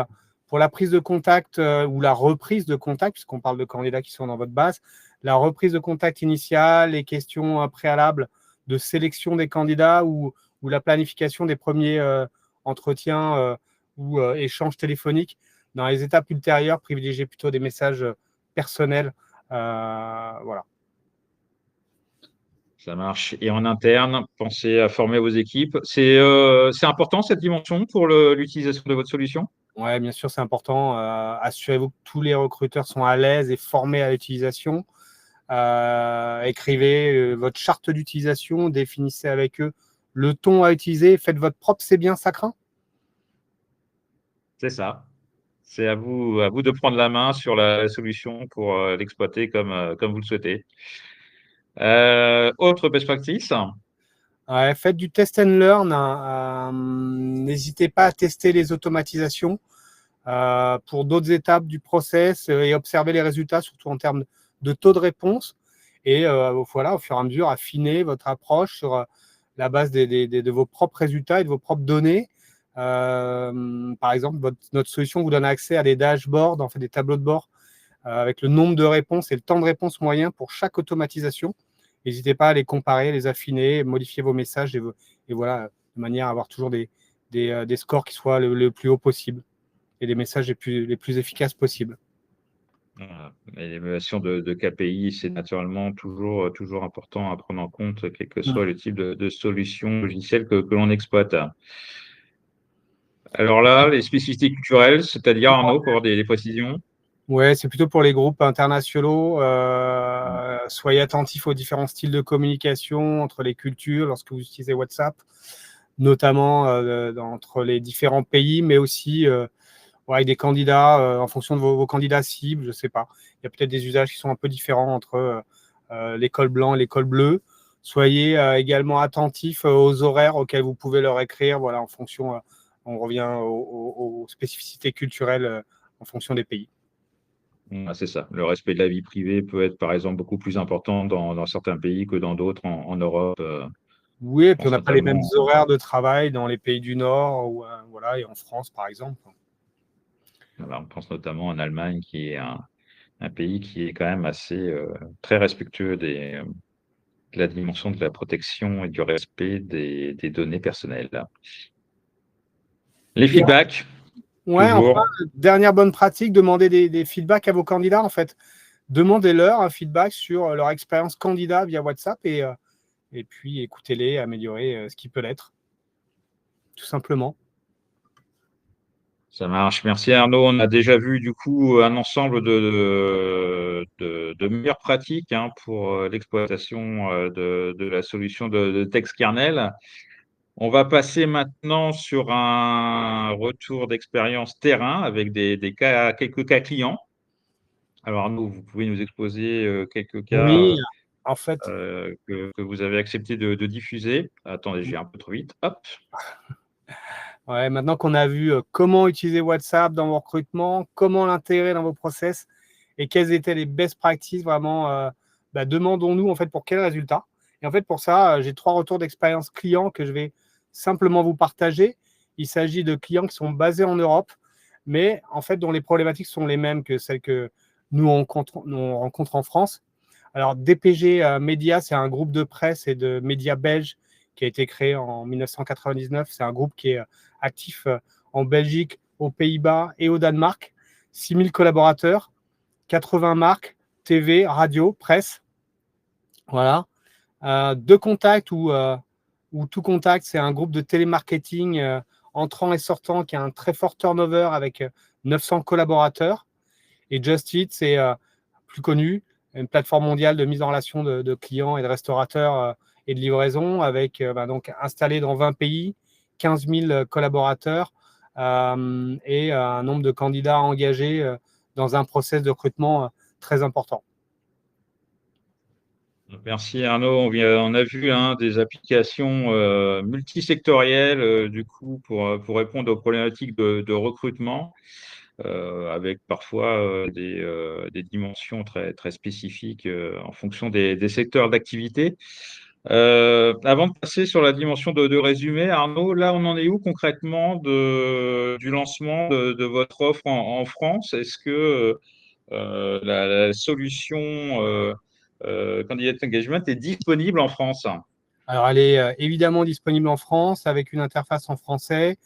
pour la prise de contact ou la reprise de contact, puisqu'on parle de candidats qui sont dans votre base, la reprise de contact initiale, les questions préalables de sélection des candidats ou la planification des premiers entretiens ou échanges téléphoniques. Dans les étapes ultérieures, privilégiez plutôt des messages personnels. Voilà. Ça marche. Et en interne, pensez à former vos équipes. C'est important cette dimension pour l'utilisation de votre solution? Ouais, bien sûr, c'est important. Assurez-vous que tous les recruteurs sont à l'aise et formés à l'utilisation. Écrivez votre charte d'utilisation, définissez avec eux le ton à utiliser, faites votre propre c'est bien, ça craint. C'est ça. C'est à vous de prendre la main sur la solution pour l'exploiter comme vous le souhaitez. Autre best practice? Ouais, faites du test and learn. Hein. N'hésitez pas à tester les automatisations pour d'autres étapes du process et observer les résultats, surtout en termes de taux de réponse. Et voilà, au fur et à mesure, affiner votre approche sur la base de vos propres résultats et de vos propres données. Par exemple, notre solution vous donne accès à des dashboards, en fait des tableaux de bord avec le nombre de réponses et le temps de réponse moyen pour chaque automatisation. N'hésitez pas à les comparer, les affiner, modifier vos messages et voilà, de manière à avoir toujours des scores qui soient le plus haut possible et des messages les plus efficaces possibles. Voilà. Et l'évaluation de KPI, c'est naturellement toujours important à prendre en compte, quel que soit le type de solution logicielle que l'on exploite. Alors là, les spécificités culturelles, c'est-à-dire, Arnaud, pour avoir des précisions? Ouais, c'est plutôt pour les groupes internationaux. Soyez attentifs aux différents styles de communication entre les cultures lorsque vous utilisez WhatsApp, notamment entre les différents pays, mais aussi ouais, des candidats en fonction de vos candidats cibles. Je ne sais pas. Il y a peut-être des usages qui sont un peu différents entre l'école blanc et l'école bleue. Soyez également attentifs aux horaires auxquels vous pouvez leur écrire. Voilà, en fonction, on revient aux spécificités culturelles en fonction des pays. C'est ça. Le respect de la vie privée peut être, par exemple, beaucoup plus important dans certains pays que dans d'autres en Europe. Oui, et Je puis on pense n'a pas les mêmes notamment, horaires de travail dans les pays du Nord ou, voilà, et en France, par exemple. voilà, on pense notamment en Allemagne, qui est un pays qui est quand même assez très respectueux de la dimension de la protection et du respect des données personnelles. Les feedbacks, Ouais, enfin, toujours. dernière bonne pratique, demandez des feedbacks à vos candidats, en fait. Demandez-leur un feedback sur leur expérience candidat via WhatsApp et puis écoutez-les, améliorez ce qui peut l'être, tout simplement. Ça marche. Merci Arnaud. On a déjà vu du coup un ensemble de meilleures pratiques pour l'exploitation de la solution de TextKernel. On va passer maintenant sur un retour d'expérience terrain avec des cas, quelques cas clients. Alors Arnaud, vous pouvez nous exposer quelques Oui, cas en fait, que vous avez accepté de diffuser. Attendez, j'ai un peu trop vite. Hop. ouais, maintenant qu'on a vu comment utiliser WhatsApp dans vos recrutements, comment l'intégrer dans vos process et quelles étaient les best practices, vraiment, demandons-nous en fait pour quels résultats. Et en fait, pour ça, j'ai 3 retours d'expérience clients que je vais simplement vous partager. Il s'agit de clients qui sont basés en Europe, mais en fait, dont les problématiques sont les mêmes que celles que nous rencontre en France. Alors, DPG Média, c'est un groupe de presse et de médias belges qui a été créé en 1999. C'est un groupe qui est actif en Belgique, aux Pays-Bas et au Danemark. 6000 collaborateurs, 80 marques, TV, radio, presse. Voilà. Deux contacts ou tout contact, c'est un groupe de télémarketing entrant et sortant qui a un très fort turnover avec 900 collaborateurs. Et Just Eat, c'est plus connu, une plateforme mondiale de mise en relation de clients et de restaurateurs et de livraison, avec donc installé dans 20 pays, 15 000 collaborateurs et un nombre de candidats engagés dans un process de recrutement très important. Merci Arnaud. On a vu des applications multisectorielles du coup pour répondre aux problématiques de recrutement. avec parfois des dimensions très, très spécifiques en fonction des secteurs d'activité. Avant de passer sur la dimension de résumé, Arnaud, là, on en est où concrètement du lancement de votre offre en France? Est-ce que la solution Candidate Engagement est disponible en France? Alors, elle est évidemment disponible en France avec une interface en français.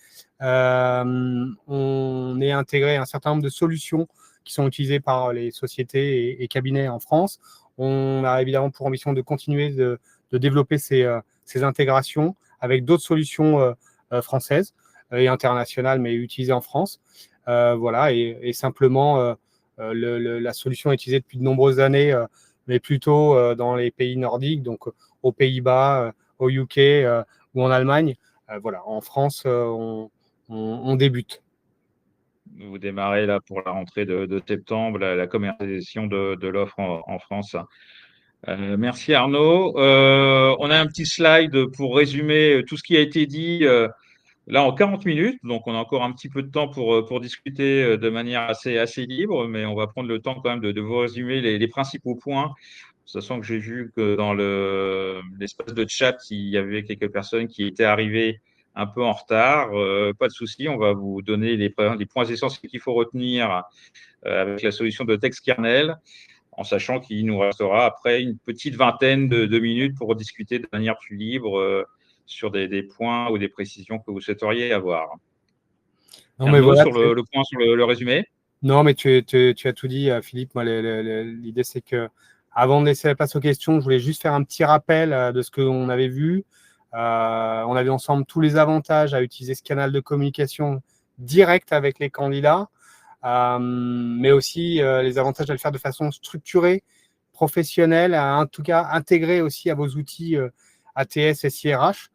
On est intégré à un certain nombre de solutions qui sont utilisées par les sociétés et cabinets en France. On a évidemment pour ambition de continuer de développer ces intégrations avec d'autres solutions françaises et internationales, mais utilisées en France. Voilà, et simplement, la solution est utilisée depuis de nombreuses années, mais plutôt dans les pays nordiques, donc aux Pays-Bas, au UK ou en Allemagne. Voilà, en France, on débute. Vous démarrez là pour la rentrée de septembre, la commercialisation de l'offre en France. Merci Arnaud. On a un petit slide pour résumer tout ce qui a été dit là en 40 minutes. Donc, on a encore un petit peu de temps pour discuter de manière assez libre, mais on va prendre le temps quand même de vous résumer les principaux points. Sachant que j'ai vu que dans l'espace de chat, il y avait quelques personnes qui étaient arrivées un peu en retard. Pas de souci, on va vous donner les points essentiels qu'il faut retenir avec la solution de TextKernel, en sachant qu'il nous restera après une petite vingtaine de minutes pour discuter de manière plus libre sur des points ou des précisions que vous souhaiteriez avoir. Non, Un mais mot voilà, sur le point sur le résumé? non, mais tu as tout dit, Philippe. Moi, l'idée, c'est que avant de laisser la place aux questions, je voulais juste faire un petit rappel de ce qu'on avait vu. On avait ensemble tous les avantages à utiliser ce canal de communication direct avec les candidats, mais aussi les avantages à le faire de façon structurée, professionnelle, en tout cas intégrée aussi à vos outils ATS et SIRH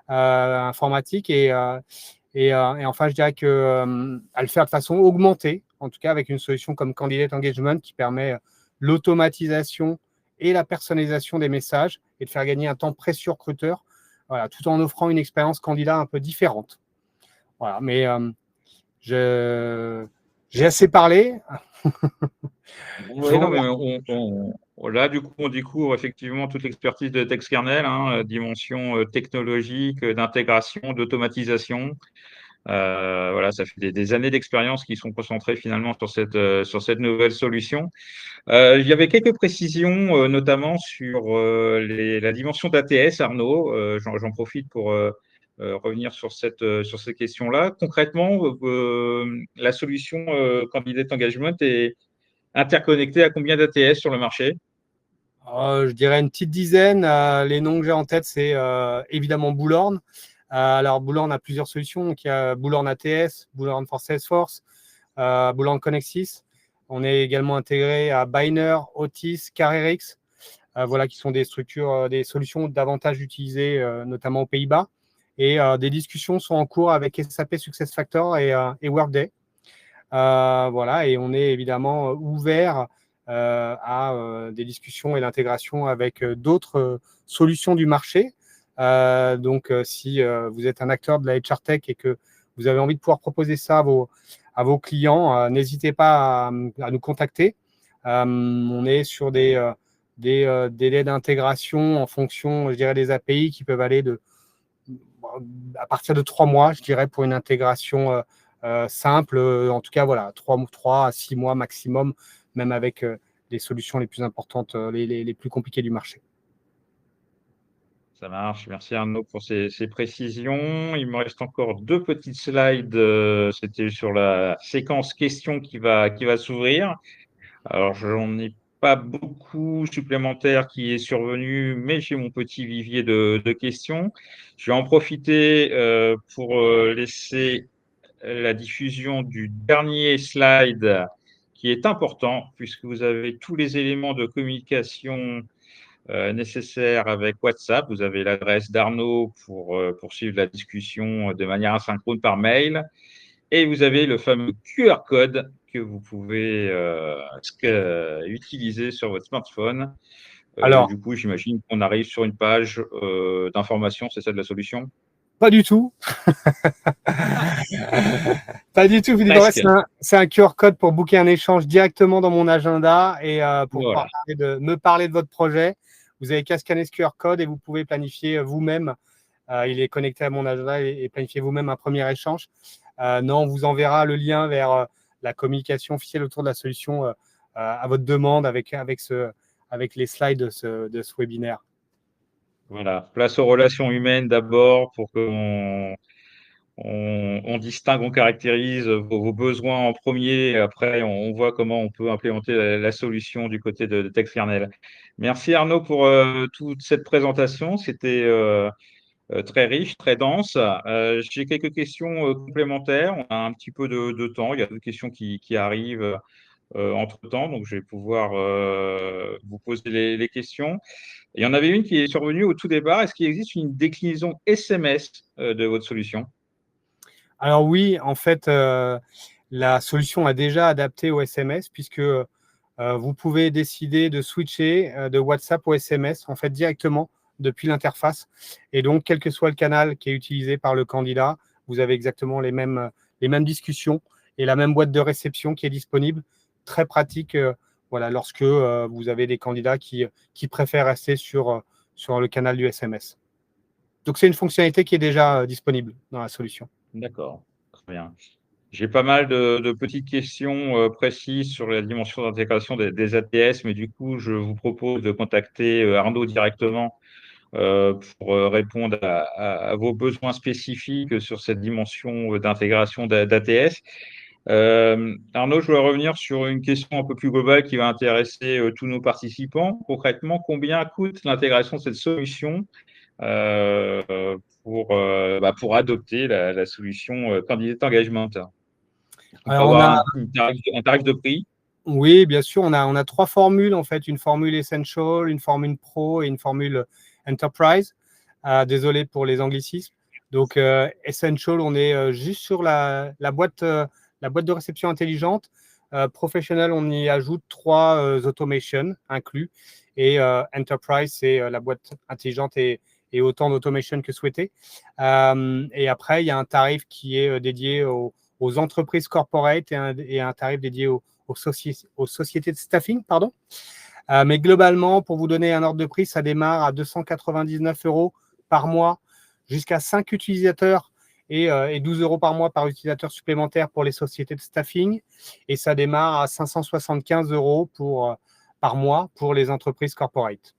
informatique. Et enfin, je dirais que à le faire de façon augmentée, en tout cas avec une solution comme Candidate Engagement qui permet l'automatisation et la personnalisation des messages et de faire gagner un temps précieux recruteur, voilà, tout en offrant une expérience candidat un peu différente. Voilà, mais j'ai assez parlé. Oui, non, mais là, du coup, on découvre effectivement toute l'expertise de TextKernel, hein, dimension technologique, d'intégration, d'automatisation. Voilà, ça fait des années d'expérience qui sont concentrées finalement sur cette nouvelle solution. Il y avait quelques précisions, notamment sur la dimension d'ATS, Arnaud. J'en profite pour revenir sur sur ces questions-là. Concrètement, la solution Candidate Engagement est interconnectée à combien d'ATS sur le marché? Je dirais une petite dizaine. Les noms que j'ai en tête, c'est évidemment Bullhorn. Alors, Bullhorn a plusieurs solutions. Donc, il y a Bullhorn ATS, Bullhorn for Salesforce, Bullhorn Connexis. On est également intégré à Biner, Otis, CareerX, voilà, qui sont des structures, des solutions davantage utilisées, notamment aux Pays-Bas. Et des discussions sont en cours avec SAP SuccessFactors et Workday. Voilà, et on est évidemment ouvert à des discussions et l'intégration avec d'autres solutions du marché. Donc, si vous êtes un acteur de la HR Tech et que vous avez envie de pouvoir proposer ça à vos clients, n'hésitez pas à nous contacter. On est sur des délais d'intégration en fonction, je dirais, des API qui peuvent aller à partir de 3 mois, je dirais, pour une intégration simple. En tout cas, voilà, 3 à 6 mois maximum, même avec les solutions les plus importantes, les plus compliquées du marché. Ça marche. Merci Arnaud pour ces précisions. Il me reste encore deux petites slides. C'était sur la séquence questions qui va s'ouvrir. Alors, j'en ai pas beaucoup supplémentaires qui est survenu, mais j'ai mon petit vivier de questions. Je vais en profiter pour laisser la diffusion du dernier slide qui est important puisque vous avez tous les éléments de communication nécessaires avec WhatsApp. Vous avez l'adresse d'Arnaud pour poursuivre la discussion de manière asynchrone par mail. Et vous avez le fameux QR code que vous pouvez utiliser sur votre smartphone. Alors, Du coup, j'imagine qu'on arrive sur une page d'information, c'est ça de la solution? pas du tout. Pas du tout, Philippe. En fait, Presque. c'est un QR code pour booker un échange directement dans mon agenda et pour pouvoir Voilà. me parler de votre projet. Vous avez qu'à scanner ce QR code et vous pouvez planifier vous-même. Il est connecté à mon agenda et planifier vous-même un premier échange. Non, on vous enverra le lien vers la communication officielle autour de la solution à votre demande avec les slides de ce webinaire. Voilà. Place aux relations humaines d'abord pour qu'on distingue, on caractérise vos besoins en premier. Et après, on voit comment on peut implémenter la solution du côté de TechFiernel. Merci Arnaud pour toute cette présentation. C'était très riche, très dense. J'ai quelques questions complémentaires. On a un petit peu de temps. Il y a d'autres questions qui arrivent entre-temps, donc je vais pouvoir vous poser les questions. Il y en avait une qui est survenue au tout départ. Est-ce qu'il existe une déclinaison SMS de votre solution? Alors oui, en fait, la solution a déjà adapté au SMS puisque vous pouvez décider de switcher de WhatsApp au SMS en fait directement depuis l'interface. Et donc, quel que soit le canal qui est utilisé par le candidat, vous avez exactement les mêmes discussions et la même boîte de réception qui est disponible. Très pratique voilà, lorsque vous avez des candidats qui préfèrent rester sur le canal du SMS. Donc, c'est une fonctionnalité qui est déjà disponible dans la solution. D'accord, très bien. J'ai pas mal de petites questions précises sur la dimension d'intégration des ATS, mais du coup, je vous propose de contacter Arnaud directement pour répondre à vos besoins spécifiques sur cette dimension d'intégration d'ATS. Arnaud, je voulais revenir sur une question un peu plus globale qui va intéresser tous nos participants. Concrètement, combien coûte l'intégration de cette solution pour adopter la solution Candidate Engagement? Est-ce qu'on peut Alors, on a avoir un tarif de prix? Oui, bien sûr, on a trois formules en fait, une formule Essential, une formule Pro et une formule Enterprise. Désolé pour les anglicismes. Donc Essential, on est juste sur la boîte de réception intelligente. Professional, on y ajoute trois automations inclus. Et Enterprise, c'est la boîte intelligente et autant d'automation que souhaité. Et après, il y a un tarif qui est dédié aux entreprises corporate et un tarif dédié aux sociétés de staffing, pardon. Mais globalement, pour vous donner un ordre de prix, ça démarre à 299 € par mois jusqu'à 5 utilisateurs et 12 € par mois par utilisateur supplémentaire pour les sociétés de staffing. Et ça démarre à 575 € par mois pour les entreprises corporate.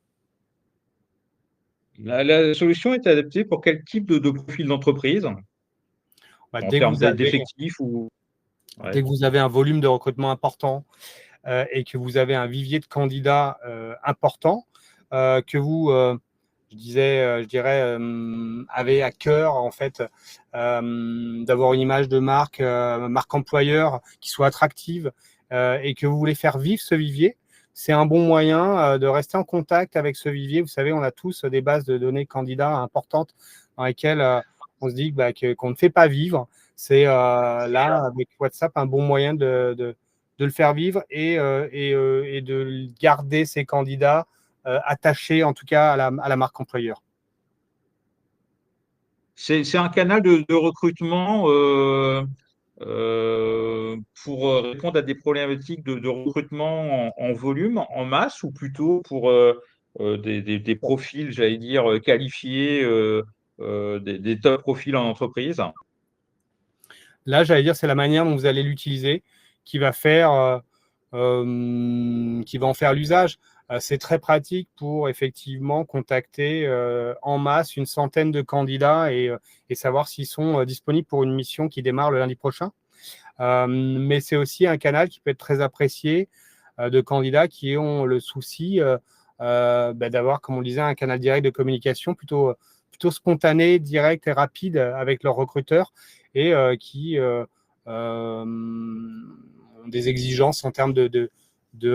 La solution est adaptée pour quel type de profil d'entreprise en Dès que termes vous avez d'effectifs ou... Dès Ouais. que vous avez un volume de recrutement important et que vous avez un vivier de candidats important, que vous, je dirais, avez à cœur en fait d'avoir une image de marque, marque employeur qui soit attractive et que vous voulez faire vivre ce vivier, c'est un bon moyen de rester en contact avec ce vivier. Vous savez, on a tous des bases de données candidats importantes dans lesquelles on se dit qu'on ne fait pas vivre. C'est là, avec WhatsApp, un bon moyen de le faire vivre et de garder ces candidats attachés, en tout cas, à la marque employeur. C'est un canal de recrutement pour répondre à des problématiques de recrutement en volume, en masse, ou plutôt pour des profils, j'allais dire, qualifiés, des top profils en entreprise? Là, j'allais dire, c'est la manière dont vous allez l'utiliser qui va en faire l'usage. C'est très pratique pour effectivement contacter en masse une centaine de candidats et savoir s'ils sont disponibles pour une mission qui démarre le lundi prochain. Mais c'est aussi un canal qui peut être très apprécié de candidats qui ont le souci d'avoir, comme on le disait, un canal direct de communication plutôt spontané, direct et rapide avec leurs recruteurs et qui ont des exigences en termes de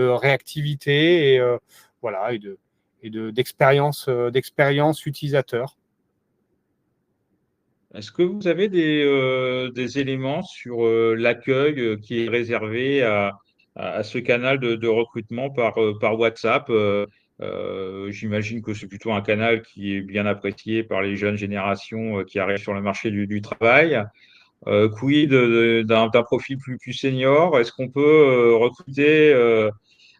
réactivité et voilà d'expérience utilisateur. Est-ce que vous avez des éléments sur l'accueil qui est réservé à ce canal de recrutement par WhatsApp? J'imagine que c'est plutôt un canal qui est bien apprécié par les jeunes générations qui arrivent sur le marché du travail. Quid d'un profil plus senior? Est-ce qu'on peut recruter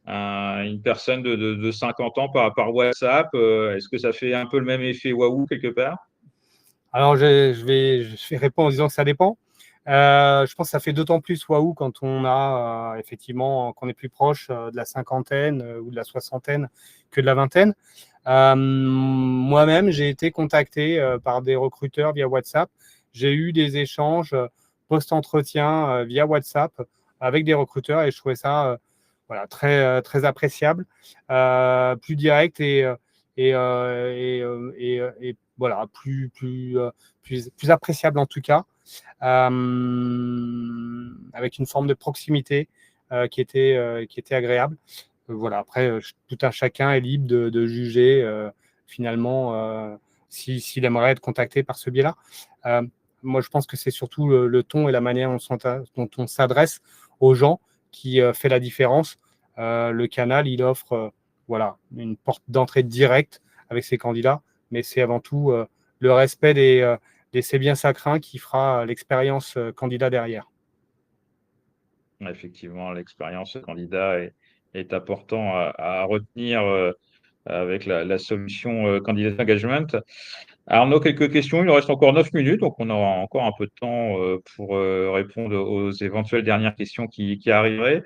une personne de 50 ans par WhatsApp? Est-ce que ça fait un peu le même effet waouh quelque part? Alors, je vais répondre en disant que ça dépend. Je pense que ça fait d'autant plus waouh quand on a effectivement, qu'on est plus proche de la cinquantaine ou de la soixantaine que de la vingtaine. Moi-même, j'ai été contacté par des recruteurs via WhatsApp. J'ai eu des échanges post-entretien via WhatsApp avec des recruteurs et je trouvais ça voilà, très appréciable, plus direct et voilà, plus appréciable en tout cas, avec une forme de proximité qui était agréable. Voilà, après, tout un chacun est libre de juger finalement s'il aimerait être contacté par ce biais-là. Moi, je pense que c'est surtout le ton et la manière dont on s'adresse aux gens qui fait la différence. Le canal, il offre voilà, une porte d'entrée directe avec ses candidats, mais c'est avant tout le respect des c'est bien sacrins qui fera l'expérience candidat derrière. Effectivement, l'expérience candidat est important à retenir avec la solution Candidate Engagement. Arnaud, quelques questions. Il nous reste encore 9 minutes, donc on aura encore un peu de temps pour répondre aux éventuelles dernières questions qui arriveraient.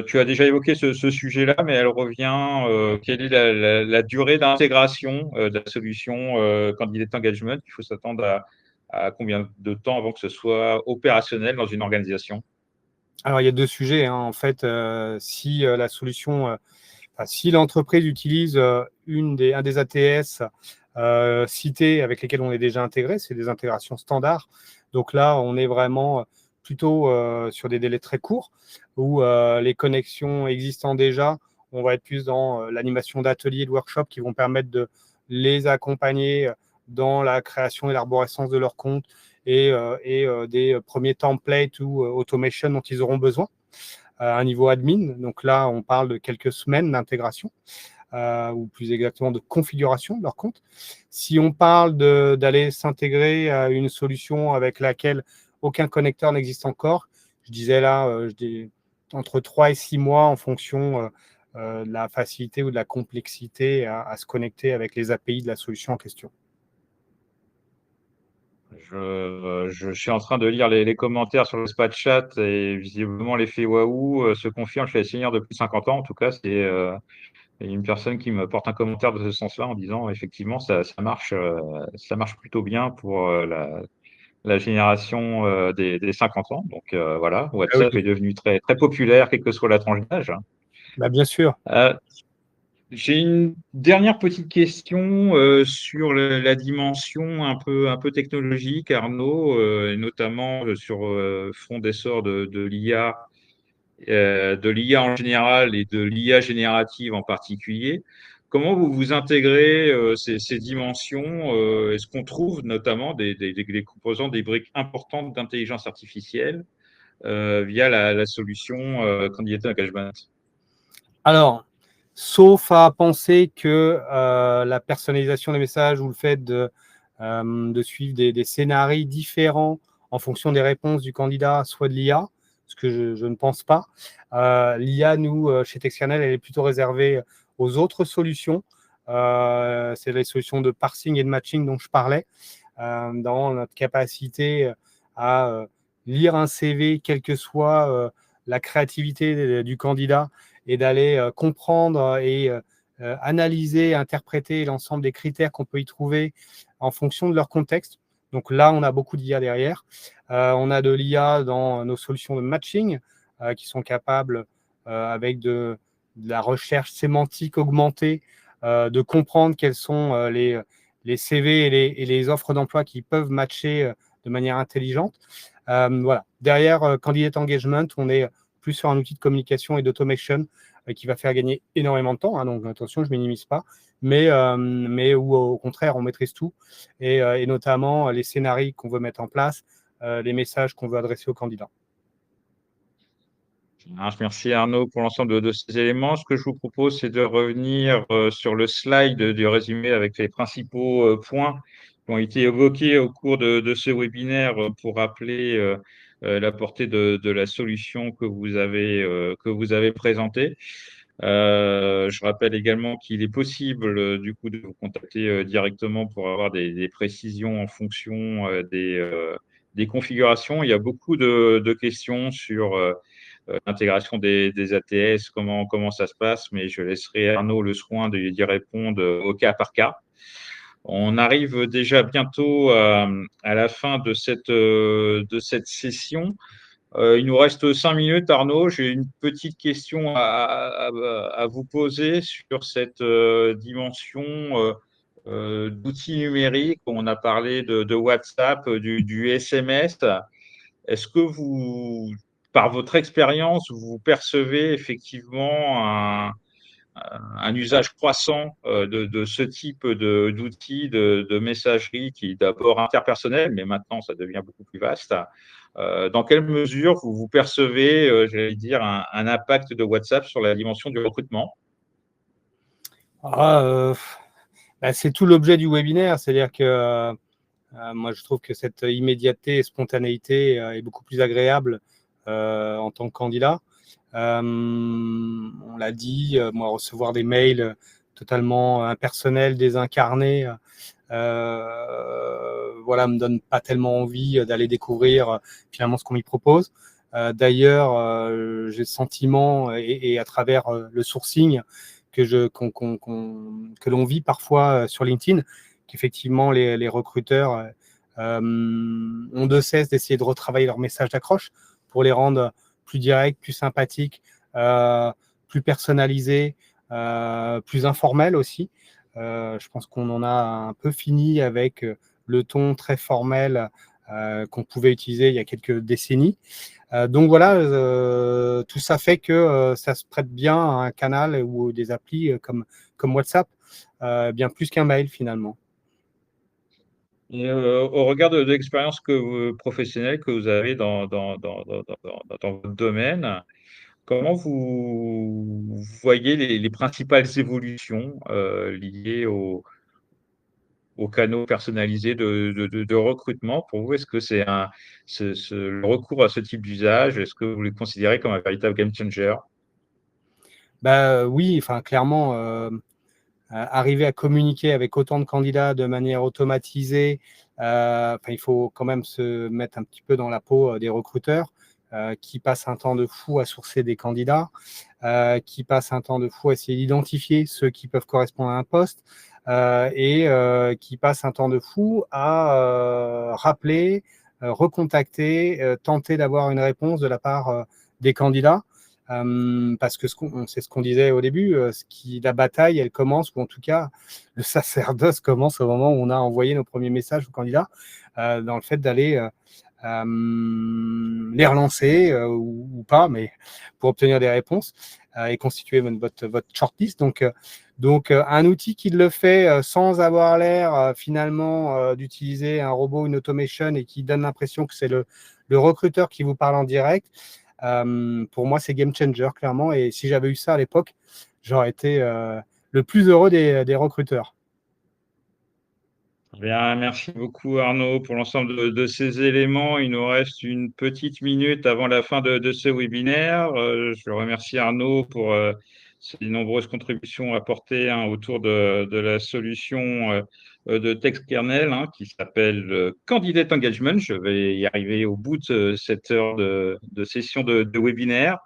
Tu as déjà évoqué ce sujet-là, mais elle revient. Quelle est la durée d'intégration de la solution Candidate Engagement? Il faut s'attendre à combien de temps avant que ce soit opérationnel dans une organisation? Alors, il y a deux sujets, hein. En fait, si la solution, si l'entreprise utilise un des ATS cités avec lesquels on est déjà intégré, c'est des intégrations standards. Donc là, on est vraiment plutôt sur des délais très courts où les connexions existant déjà, on va être plus dans l'animation d'ateliers, de workshops qui vont permettre de les accompagner dans la création et l'arborescence de leur compte et des premiers templates ou automation dont ils auront besoin à un niveau admin. Donc là, on parle de quelques semaines d'intégration ou plus exactement de configuration de leur compte. Si on parle d'aller s'intégrer à une solution avec laquelle aucun connecteur n'existe encore, je disais là, entre 3 et 6 mois en fonction de la facilité ou de la complexité à se connecter avec les API de la solution en question. Je suis en train de lire les commentaires sur le spa chat et visiblement l'effet waouh se confirme chez les seniors de plus de 50 ans. En tout cas, c'est une personne qui me porte un commentaire de ce sens-là en disant effectivement ça marche plutôt bien pour la génération des 50 ans. Donc voilà, Ah WhatsApp oui, est devenu très populaire, quelle que soit la tranche d'âge. bah bien sûr. Euh, j'ai une dernière petite question sur la dimension un peu technologique, Arnaud, et notamment sur fond d'essor de l'IA, de l'IA en général et de l'IA générative en particulier. Comment vous vous intégrez ces dimensions? Est-ce qu'on trouve notamment des composants, des briques importantes d'intelligence artificielle via la solution Candidate Engagement? Alors, sauf à penser que la personnalisation des messages ou le fait de suivre des scénarios différents en fonction des réponses du candidat, soit de l'IA, ce que je ne pense pas. L'IA, nous, chez Textkernel, elle est plutôt réservée aux autres solutions. C'est les solutions de parsing et de matching dont je parlais, dans notre capacité à lire un CV, quelle que soit la créativité du candidat, et d'aller comprendre et analyser, interpréter l'ensemble des critères qu'on peut y trouver en fonction de leur contexte. Donc là, on a beaucoup d'IA derrière. On a de l'IA dans nos solutions de matching qui sont capables, avec de la recherche sémantique augmentée, de comprendre quels sont les CV et les offres d'emploi qui peuvent matcher de manière intelligente. Voilà. Derrière Candidate Engagement, on est plus sur un outil de communication et d'automation qui va faire gagner énormément de temps. Hein, donc attention, je ne minimise pas, mais où au contraire, on maîtrise tout, et notamment les scénarios qu'on veut mettre en place, les messages qu'on veut adresser aux candidats. Merci Arnaud pour l'ensemble de ces éléments. Ce que je vous propose, c'est de revenir sur le slide du résumé avec les principaux points ont été évoqués au cours de ce webinaire pour rappeler la portée de la solution que vous avez présentée. Je rappelle également qu'il est possible du coup de vous contacter directement pour avoir des précisions en fonction des configurations. Il y a beaucoup de questions sur l'intégration des ATS, comment ça se passe, mais je laisserai Arnaud le soin d'y répondre au cas par cas. On arrive déjà bientôt à la fin de cette session. Il nous reste 5 minutes, Arnaud. J'ai une petite question à vous poser sur cette dimension d'outils numériques. On a parlé de WhatsApp, du SMS. Est-ce que vous, par votre expérience, vous percevez effectivement un usage croissant de ce type d'outils de messagerie qui est d'abord interpersonnel, mais maintenant ça devient beaucoup plus vaste? Dans quelle mesure vous percevez, j'allais dire, un impact de WhatsApp sur la dimension du recrutement? Bah, c'est tout l'objet du webinaire, c'est-à-dire que moi je trouve que cette immédiateté et spontanéité est beaucoup plus agréable en tant que candidat. On l'a dit, moi recevoir des mails totalement impersonnels, désincarnés, voilà, me donne pas tellement envie d'aller découvrir finalement ce qu'on m'y propose. D'ailleurs, j'ai le sentiment, et à travers le sourcing que l'on vit parfois sur LinkedIn, qu'effectivement les recruteurs ont de cesse d'essayer de retravailler leurs messages d'accroche pour les rendre plus directs, plus sympathiques, plus personnalisés, plus informels aussi. Je pense qu'on en a un peu fini avec le ton très formel qu'on pouvait utiliser il y a quelques décennies. Donc voilà, tout ça fait que ça se prête bien à un canal ou des applis comme WhatsApp, bien plus qu'un mail finalement. Et au regard de l'expérience professionnelle que vous avez dans votre domaine, comment vous voyez les principales évolutions liées aux canaux personnalisés de recrutement? Pour vous, est-ce que c'est le recours à ce type d'usage, est-ce que vous le considérez comme un véritable game changer? Bah oui, enfin clairement, arriver à communiquer avec autant de candidats de manière automatisée, il faut quand même se mettre un petit peu dans la peau des recruteurs qui passent un temps de fou à sourcer des candidats, qui passent un temps de fou à essayer d'identifier ceux qui peuvent correspondre à un poste, et qui passent un temps de fou à rappeler, recontacter, tenter d'avoir une réponse de la part des candidats. Parce que c'est ce qu'on disait au début, la bataille, elle commence, ou en tout cas, le sacerdoce commence au moment où on a envoyé nos premiers messages aux candidats, dans le fait d'aller les relancer ou pas, mais pour obtenir des réponses et constituer votre shortlist. Donc, un outil qui le fait sans avoir l'air finalement d'utiliser un robot, une automation, et qui donne l'impression que c'est le recruteur qui vous parle en direct. Pour moi, c'est game changer, clairement. Et si j'avais eu ça à l'époque, j'aurais été le plus heureux des recruteurs. Bien, merci beaucoup Arnaud pour l'ensemble de ces éléments. Il nous reste une petite minute avant la fin de ce webinaire. Je remercie Arnaud pour ses nombreuses contributions apportées autour de la solution de TextKernel qui s'appelle Candidate Engagement. Je vais y arriver au bout de cette heure de session de webinaire.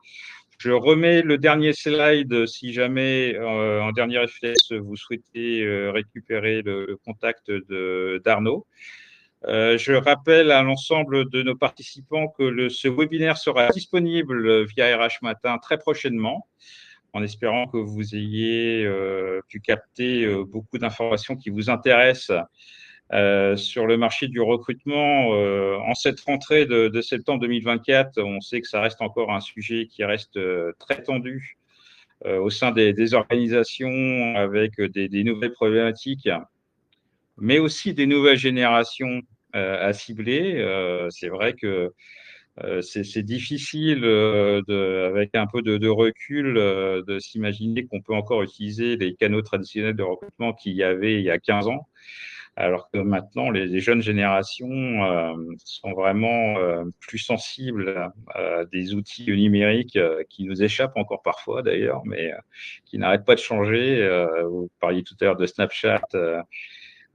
Je remets le dernier slide si jamais, en dernier réflexe, vous souhaitez récupérer le contact d'Arnaud. Je rappelle à l'ensemble de nos participants que ce webinaire sera disponible via RH Matin très prochainement, en espérant que vous ayez pu capter beaucoup d'informations qui vous intéressent sur le marché du recrutement. En cette rentrée de septembre 2024, on sait que ça reste encore un sujet qui reste très tendu au sein des organisations, avec des nouvelles problématiques, mais aussi des nouvelles générations à cibler. C'est vrai que c'est difficile, avec un peu de recul, de s'imaginer qu'on peut encore utiliser les canaux traditionnels de recrutement qu'il y avait il y a 15 ans. Alors que maintenant, les jeunes générations sont vraiment plus sensibles à des outils numériques qui nous échappent encore parfois d'ailleurs, mais qui n'arrêtent pas de changer. Vous parliez tout à l'heure de Snapchat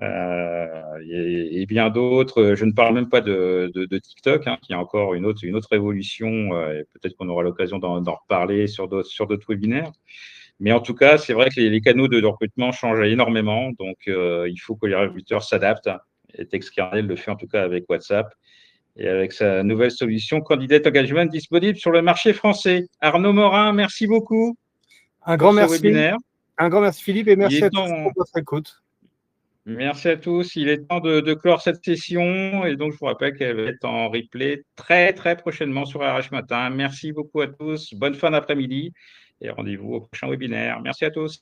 et bien d'autres. Je ne parle même pas de TikTok, hein, qui est encore une autre évolution, et peut-être qu'on aura l'occasion d'en reparler sur d'autres webinaires. Mais en tout cas, c'est vrai que les canaux de recrutement changent énormément, donc il faut que les recruteurs s'adaptent. Et Textkernel le fait en tout cas avec WhatsApp et avec sa nouvelle solution Candidate Engagement disponible sur le marché français. Arnaud Morin, merci beaucoup Un grand pour ce merci. webinaire. Un grand merci Philippe et Il merci est à tous temps, pour votre écoute. merci à tous. Il est temps de clore cette session et donc je vous rappelle qu'elle va être en replay très très prochainement sur RH Matin. Merci beaucoup à tous. Bonne fin d'après-midi et rendez-vous au prochain webinaire. Merci à tous.